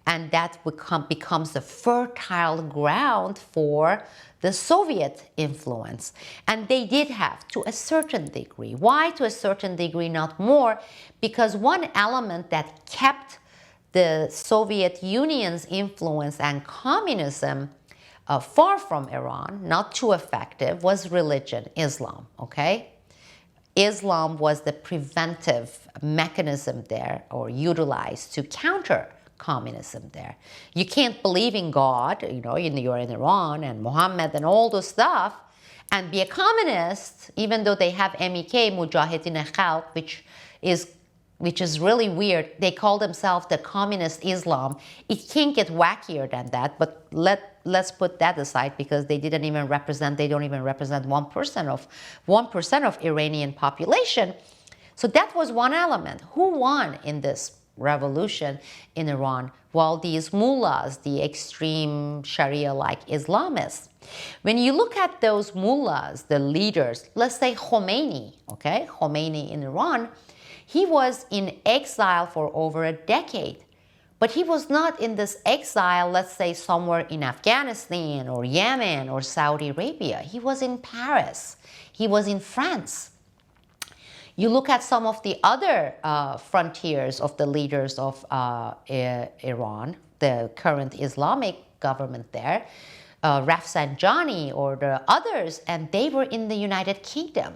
And that becomes the fertile ground for the Soviet influence. And they did have, to a certain degree. Why to a certain degree, not more? Because one element that kept the Soviet Union's influence and communism far from Iran, not too effective, was religion, Islam, okay? Islam was the preventive mechanism there, or utilized to counter communism there. You can't believe in God, you're in Iran and Muhammad and all this stuff, and be a communist, even though they have MEK, Mujahideen Khalq, which is really weird. They call themselves the communist Islam. It can't get wackier than that, but let's put that aside because they don't even represent 1% of Iranian population. So that was one element. Who won in this revolution in Iran? Well, these mullahs, the extreme Sharia-like Islamists. When you look at those mullahs, the leaders, let's say Khomeini, okay? Khomeini in Iran, he was in exile for over a decade. But he was not in this exile, let's say somewhere in Afghanistan or Yemen or Saudi Arabia. He was in Paris. He was in France. You look at some of the other frontiers of the leaders of Iran, the current Islamic government there, Rafsanjani or the others, and they were in the United Kingdom.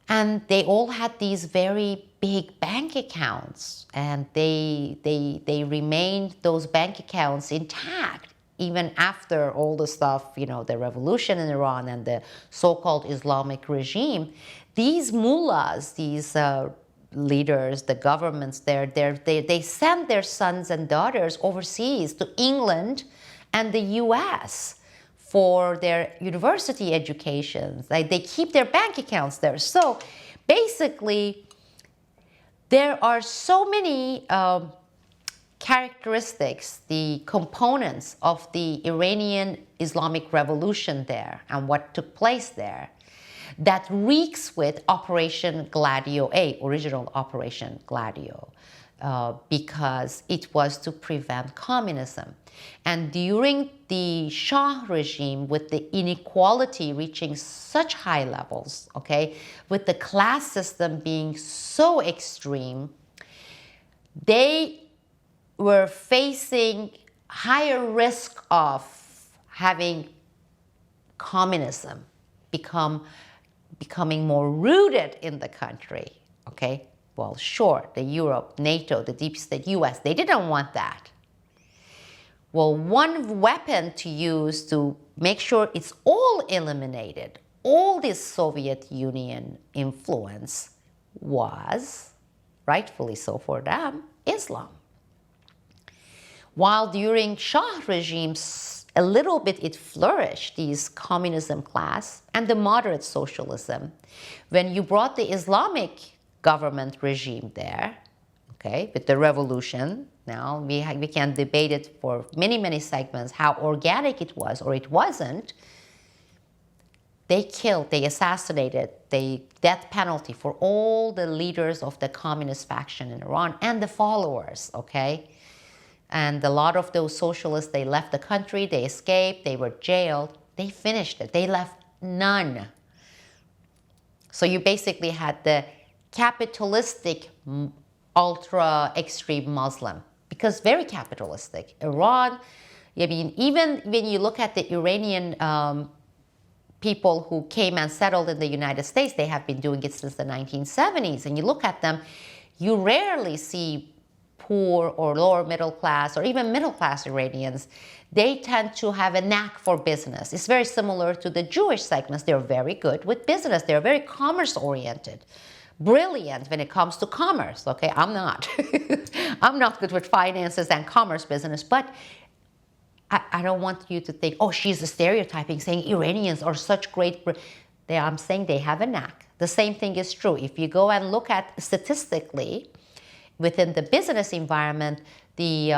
And they all had these very big bank accounts, and they remained those bank accounts intact even after all the stuff, the revolution in Iran and the so-called Islamic regime. These mullahs, these leaders, the governments there, they send their sons and daughters overseas to England and the US for their university educations. They keep their bank accounts there. So basically, there are so many characteristics, the components of the Iranian Islamic Revolution there and what took place there that reeks with Operation Gladio A, original Operation Gladio, because it was to prevent communism. And during the Shah regime, with the inequality reaching such high levels, okay, with the class system being so extreme, they were facing higher risk of having communism becoming more rooted in the country, okay? Well, sure, the Europe, NATO, the deep state US, they didn't want that. Well, one weapon to use to make sure it's all eliminated, all this Soviet Union influence was, rightfully so for them, Islam. While during Shah regimes, a little bit it flourished, these communism class and the moderate socialism. When you brought the Islamic government regime there, okay, with the revolution, now we can debate it for many, many segments, how organic it was or it wasn't. They killed, they assassinated, they death penalty for all the leaders of the communist faction in Iran and the followers, okay? And a lot of those socialists, they left the country, they escaped, they were jailed, they finished it, they left none. So you basically had the capitalistic ultra-extreme Muslim, because very capitalistic. Iran, I mean, even when you look at the Iranian people who came and settled in the United States, they have been doing it since the 1970s. And you look at them, you rarely see poor or lower middle class or even middle class Iranians. They tend to have a knack for business. It's very similar to the Jewish segments. They're very good with business. They're very commerce oriented. Brilliant when it comes to commerce, okay? I'm not. I'm not good with finances and commerce business, but I don't want you to think, oh, she's stereotyping, saying Iranians are such great. I'm saying they have a knack. The same thing is true. If you go and look at statistically, within the business environment, the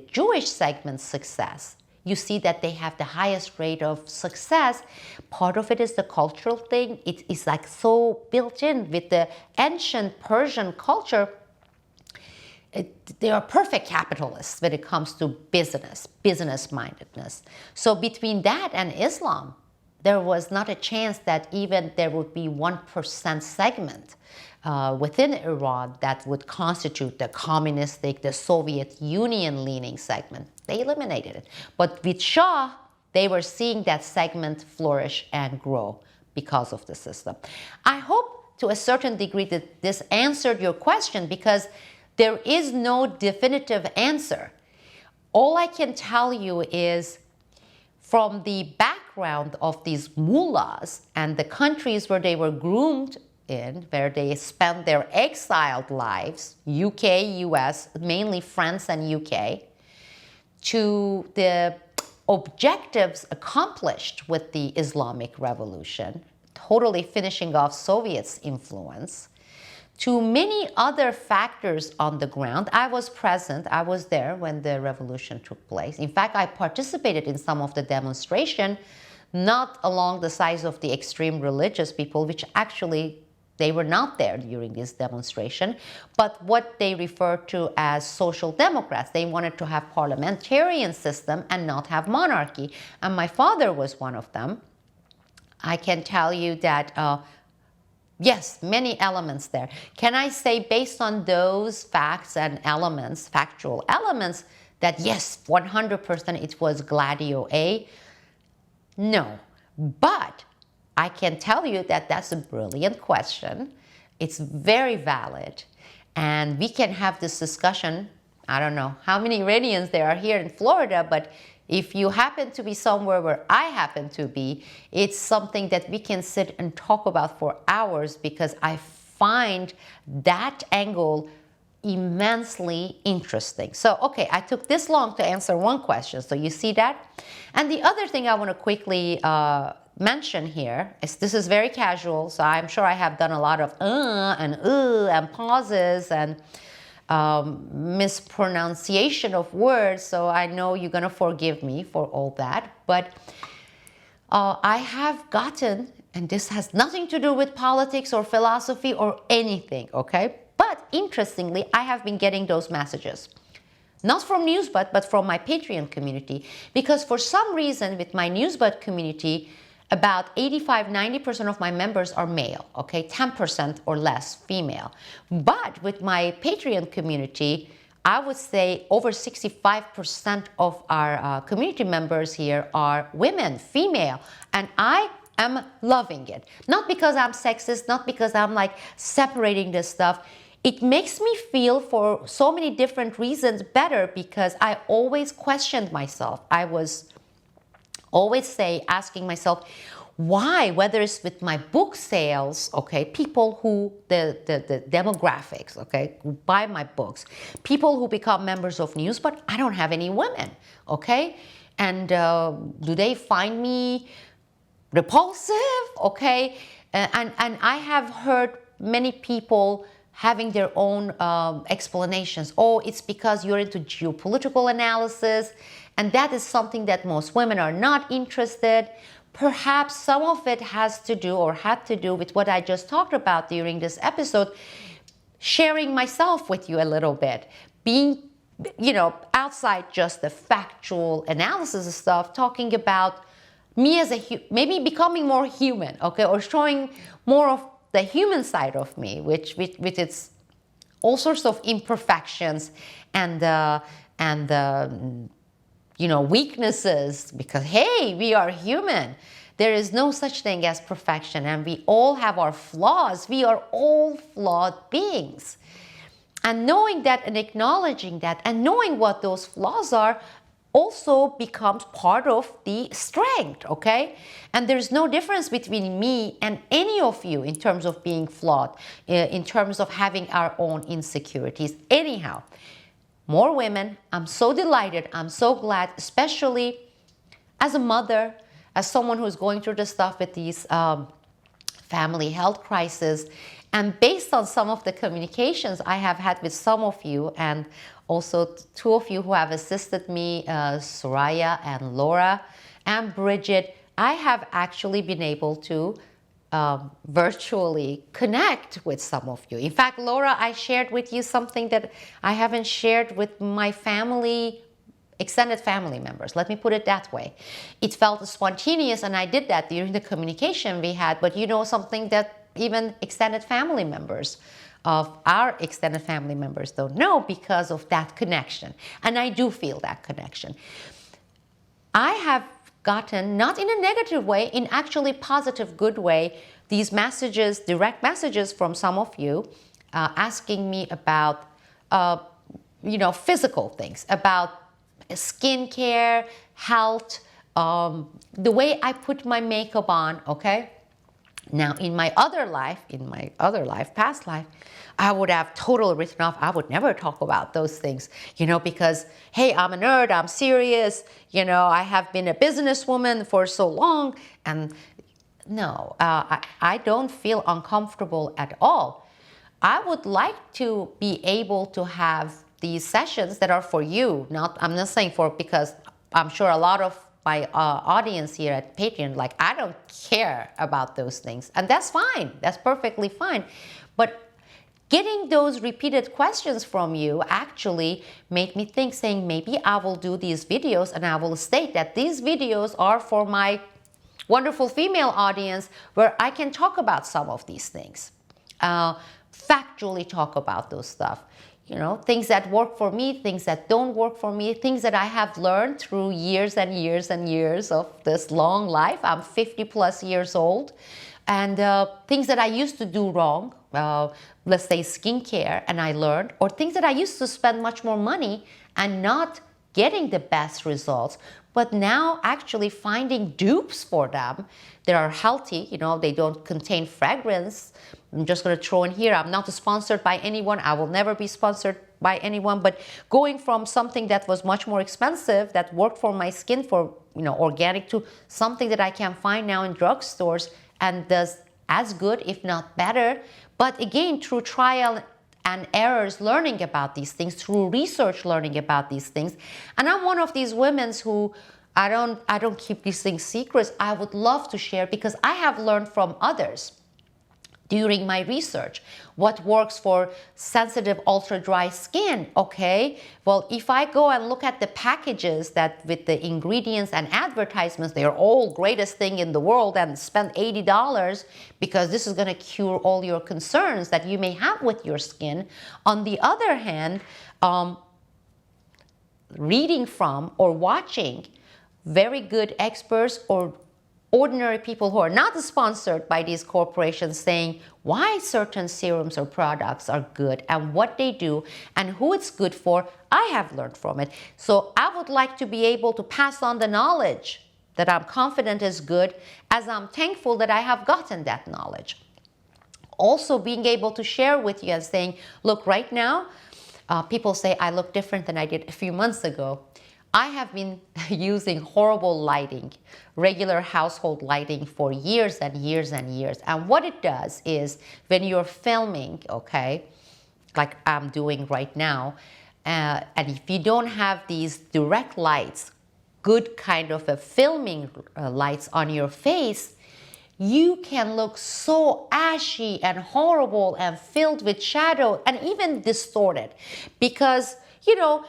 Jewish segment's success, you see that they have the highest rate of success. Part of it is the cultural thing. It is like so built in with the ancient Persian culture. They are perfect capitalists when it comes to business-mindedness. So between that and Islam, there was not a chance that even there would be 1% segment within Iran that would constitute the communistic, the Soviet Union-leaning segment. They eliminated it. But with Shah, they were seeing that segment flourish and grow because of the system. I hope to a certain degree that this answered your question, because There is no definitive answer. All I can tell you is from the background of these mullahs and the countries where they were groomed in, where they spent their exiled lives, UK, US, mainly France and UK, to the objectives accomplished with the Islamic Revolution, totally finishing off Soviets' influence, to many other factors on the ground. I was present, I was there when the revolution took place. In fact, I participated in some of the demonstration, not along the sides of the extreme religious people, which actually they were not there during this demonstration, but what they refer to as social democrats. They wanted to have parliamentarian system and not have monarchy. And my father was one of them. I can tell you that yes, many elements there. Can I say based on those facts and elements, factual elements, that yes, 100% it was Gladio A? No. But I can tell you that that's a brilliant question. It's very valid. And we can have this discussion. I don't know how many Iranians there are here in Florida, but if you happen to be somewhere where I happen to be, it's something that we can sit and talk about for hours, because I find that angle immensely interesting. So, okay, I took this long to answer one question. So you see that? And the other thing I want to quickly mention here is, this is very casual, so I'm sure I have done a lot of and pauses and mispronunciation of words, so I know you're going to forgive me for all that. But I have gotten, and this has nothing to do with politics or philosophy or anything, okay? But interestingly, I have been getting those messages. Not from Newsbud, but from my Patreon community. Because for some reason, with my Newsbud community, about 85–90% of my members are male, okay? 10% or less female. But with my Patreon community, I would say over 65% of our community members here are women, female. And I am loving it. Not because I'm sexist, not because I'm like separating this stuff. It makes me feel for so many different reasons better, because I always questioned myself. I was always asking myself, why, whether it's with my book sales, okay, people who, the demographics, okay, who buy my books, people who become members of Newsbud, I don't have any women, okay? And do they find me repulsive, okay? And I have heard many people having their own explanations. Oh, it's because you're into geopolitical analysis, and that is something that most women are not interested. Perhaps some of it has to do, or had to do, with what I just talked about during this episode, sharing myself with you a little bit, being, you know, outside just the factual analysis stuff, talking about me as maybe becoming more human, okay, or showing more of the human side of me, which with its all sorts of imperfections and you know, weaknesses, because hey, we are human. There is no such thing as perfection, and we all have our flaws. We are all flawed beings. And knowing that and acknowledging that and knowing what those flaws are also becomes part of the strength, okay? And there's no difference between me and any of you in terms of being flawed, in terms of having our own insecurities. Anyhow, more women. I'm so delighted. I'm so glad, especially as a mother, as someone who's going through the stuff with these family health crisis. And based on some of the communications I have had with some of you, and also two of you who have assisted me, Soraya and Laura and Bridget, I have actually been able to virtually connect with some of you. In fact, Laura, I shared with you something that I haven't shared with my family, extended family members. Let me put it that way. It felt spontaneous, and I did that during the communication we had, but you know, something that even extended family members of our extended family members don't know, because of that connection. And I do feel that connection. I have gotten, not in a negative way, in actually positive, good way, these messages, direct messages from some of you asking me about physical things, about skincare, health, the way I put my makeup on, okay? Now, in my other life, past life, I would have totally written off. I would never talk about those things, because, hey, I'm a nerd, I'm serious, I have been a businesswoman for so long. And no, I don't feel uncomfortable at all. I would like to be able to have these sessions that are for you. I'm not saying because I'm sure a lot of my audience here at Patreon, I don't care about those things. And that's fine. That's perfectly fine. But getting those repeated questions from you actually made me think, saying maybe I will do these videos and I will state that these videos are for my wonderful female audience, where I can talk about some of these things. Factually talk about those stuff. Things that work for me, things that don't work for me, things that I have learned through years and years and years of this long life. I'm 50 plus years old. And things that I used to do wrong, let's say skincare, and I learned, or things that I used to spend much more money and not getting the best results, but now actually finding dupes for them that are healthy. They don't contain fragrance. I'm just going to throw in here, I'm not sponsored by anyone. I will never be sponsored by anyone, but going from something that was much more expensive, that worked for my skin, for organic, to something that I can find now in drugstores and does as good, if not better. But again, through trial and errors, learning about these things, through research, learning about these things. And I'm one of these women who I don't keep these things secrets. I would love to share, because I have learned from others during my research what works for sensitive, ultra dry skin. Okay, well, if I go and look at the packages that with the ingredients and advertisements, they're all greatest thing in the world, and spend $80 because this is going to cure all your concerns that you may have with your skin. On the other hand, reading from or watching very good experts or ordinary people who are not sponsored by these corporations saying why certain serums or products are good and what they do and who it's good for, I have learned from it. So I would like to be able to pass on the knowledge that I'm confident is good, as I'm thankful that I have gotten that knowledge. Also being able to share with you and saying, look, right now, people say I look different than I did a few months ago. I have been using horrible lighting, regular household lighting, for years and years and years. And what it does is, when you're filming, okay, like I'm doing right now, and if you don't have these direct lights, good kind of a filming lights on your face, you can look so ashy and horrible and filled with shadow and even distorted, because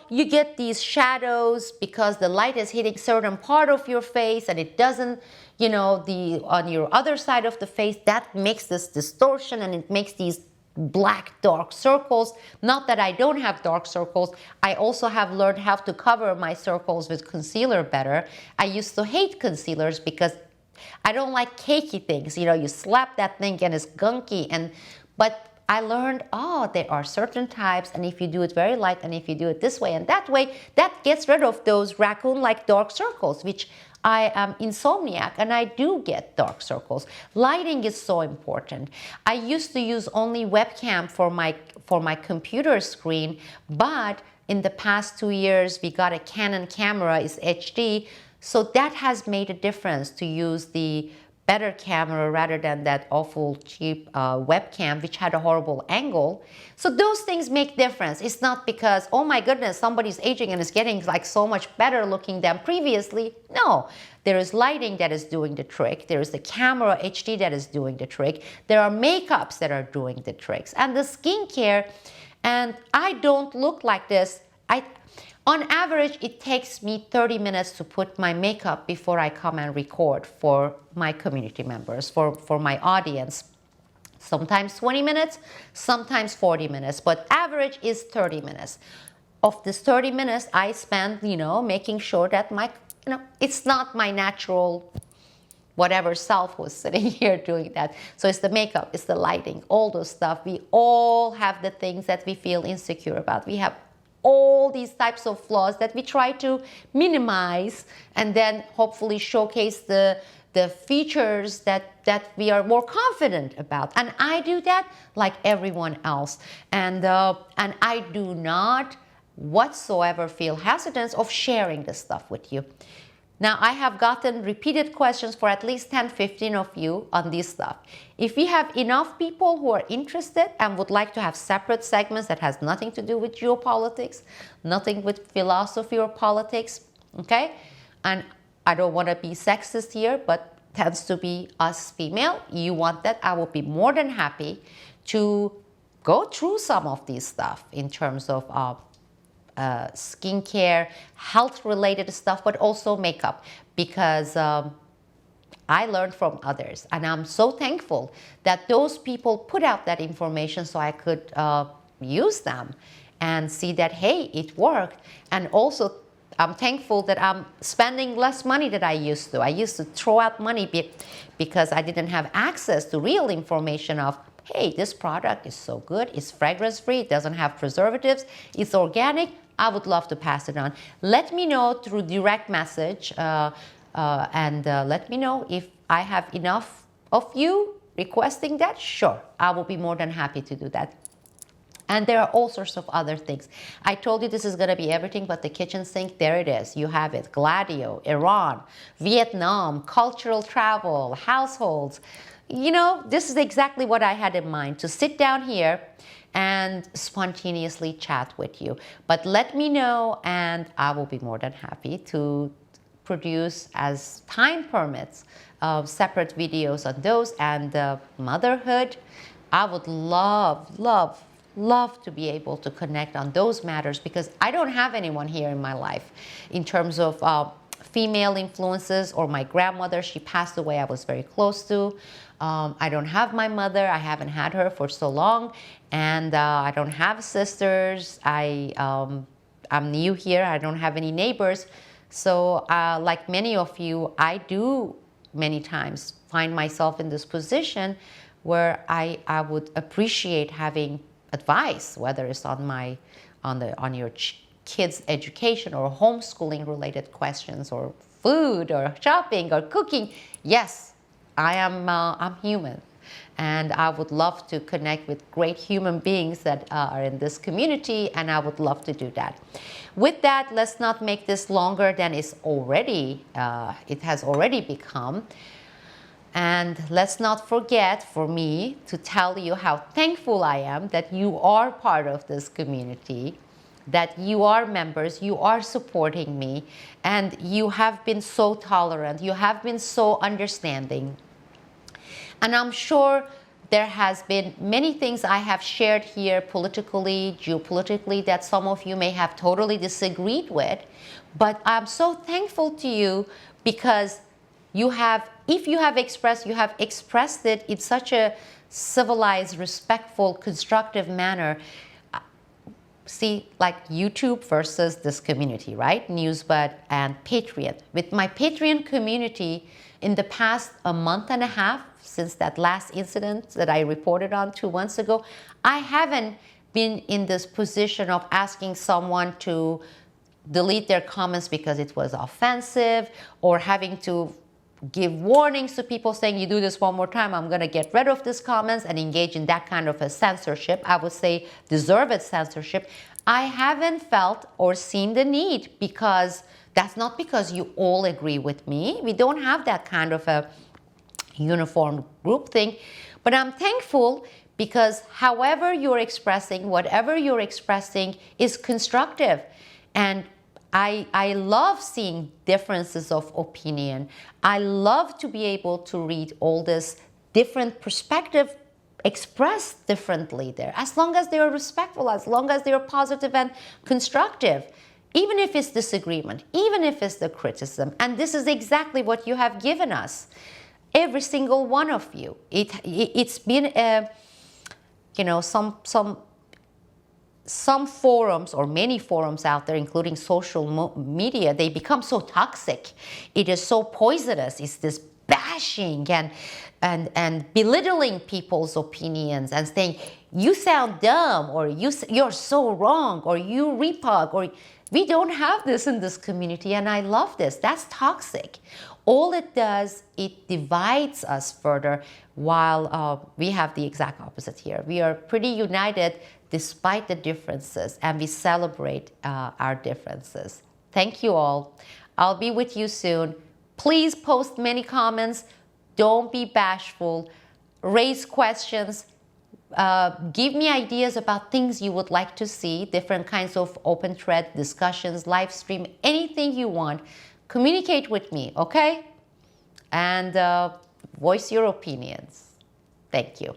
you get these shadows because the light is hitting certain part of your face and it doesn't, on your other side of the face, that makes this distortion and it makes these black dark circles. Not that I don't have dark circles. I also have learned how to cover my circles with concealer better. I used to hate concealers because I don't like cakey things. You slap that thing and it's gunky, but I learned, there are certain types, and if you do it very light, and if you do it this way and that way, that gets rid of those raccoon-like dark circles, which I am insomniac, and I do get dark circles. Lighting is so important. I used to use only webcam for my computer screen, but in the past 2 years, we got a Canon camera, it's HD, so that has made a difference to use the better camera rather than that awful cheap webcam which had a horrible angle. So those things make difference. It's not because, oh my goodness, somebody's aging and is getting like so much better looking than previously. No, there is lighting that is doing the trick. There is the camera HD that is doing the trick. There are makeups that are doing the tricks, and the skincare. And I don't look like this. On average, it takes me 30 minutes to put my makeup before I come and record for my community members, for my audience. Sometimes 20 minutes, sometimes 40 minutes, but average is 30 minutes. Of this 30 minutes, I spend, making sure that it's not my natural whatever self was sitting here doing that. So it's the makeup, it's the lighting, all those stuff. We all have the things that we feel insecure about. We have all these types of flaws that we try to minimize and then hopefully showcase the features that we are more confident about. And I do that like everyone else. And I do not whatsoever feel hesitance of sharing this stuff with you. Now, I have gotten repeated questions for at least 10, 15 of you on this stuff. If we have enough people who are interested and would like to have separate segments that has nothing to do with geopolitics, nothing with philosophy or politics, okay? And I don't want to be sexist here, but tends to be us female. You want that? I will be more than happy to go through some of these stuff in terms of skincare, health-related stuff, but also makeup, because I learned from others, and I'm so thankful that those people put out that information so I could use them and see that, hey, it worked. And also, I'm thankful that I'm spending less money than I used to. I used to throw out money because I didn't have access to real information of, hey, this product is so good, it's fragrance-free, it doesn't have preservatives, it's organic. I would love to pass it on. Let me know through direct message and let me know if I have enough of you requesting that. Sure, I will be more than happy to do that. And there are all sorts of other things. I told you this is going to be everything but the kitchen sink. There it is. You have it. Gladio, Iran, Vietnam, cultural travel, households. You know, this is exactly what I had in mind, to sit down here and spontaneously chat with you. But let me know and I will be more than happy to produce, as time permits, separate videos on those. And motherhood, I would love to be able to connect on those matters, because I don't have anyone here in my life in terms of female influences, or my grandmother, she passed away, I was very close to. I don't have my mother, I haven't had her for so long, and I don't have sisters. I'm new here, I don't have any neighbors. So like many of you, I do many times find myself in this position where I would appreciate having advice, whether it's on your kids' education or homeschooling related questions, or food or shopping or cooking. Yes, I'm human, and I would love to connect with great human beings that are in this community, and I would love to do that. With that, let's not make this longer than it has already become. And let's not forget, for me, to tell you how thankful I am that you are part of this community, that you are members, you are supporting me, and you have been so tolerant, you have been so understanding. And I'm sure there has been many things I have shared here politically, geopolitically, that some of you may have totally disagreed with, but I'm so thankful to you, because if you have expressed it in such a civilized, respectful, constructive manner. See, like YouTube versus this community, right? Newsbud and Patreon. With my Patreon community, in the past a month and a half, since that last incident that I reported on 2 months ago, I haven't been in this position of asking someone to delete their comments because it was offensive, or having to give warnings to people saying, you do this one more time, I'm going to get rid of these comments, and engage in that kind of a censorship. I would say deserved censorship. I haven't felt or seen the need, because that's not because you all agree with me. We don't have that kind of a uniform group thing. But I'm thankful, because however you're expressing, whatever you're expressing is constructive. And I love seeing differences of opinion. I love to be able to read all this different perspective expressed differently there, as long as they are respectful, as long as they are positive and constructive, even if it's disagreement, even if it's the criticism. And this is exactly what you have given us, every single one of you. It's been some forums, or many forums out there, including social media, they become so toxic. It is so poisonous. It's this bashing and belittling people's opinions and saying, you sound dumb, or you're so wrong, or you repug, or we don't have this in this community, and I love this. That's toxic. All it does, it divides us further, while we have the exact opposite here. We are pretty united despite the differences, and we celebrate our differences. Thank you all. I'll be with you soon. Please post many comments. Don't be bashful. Raise questions. Give me ideas about things you would like to see, different kinds of open thread discussions, live stream, anything you want. Communicate with me, okay? And voice your opinions. Thank you.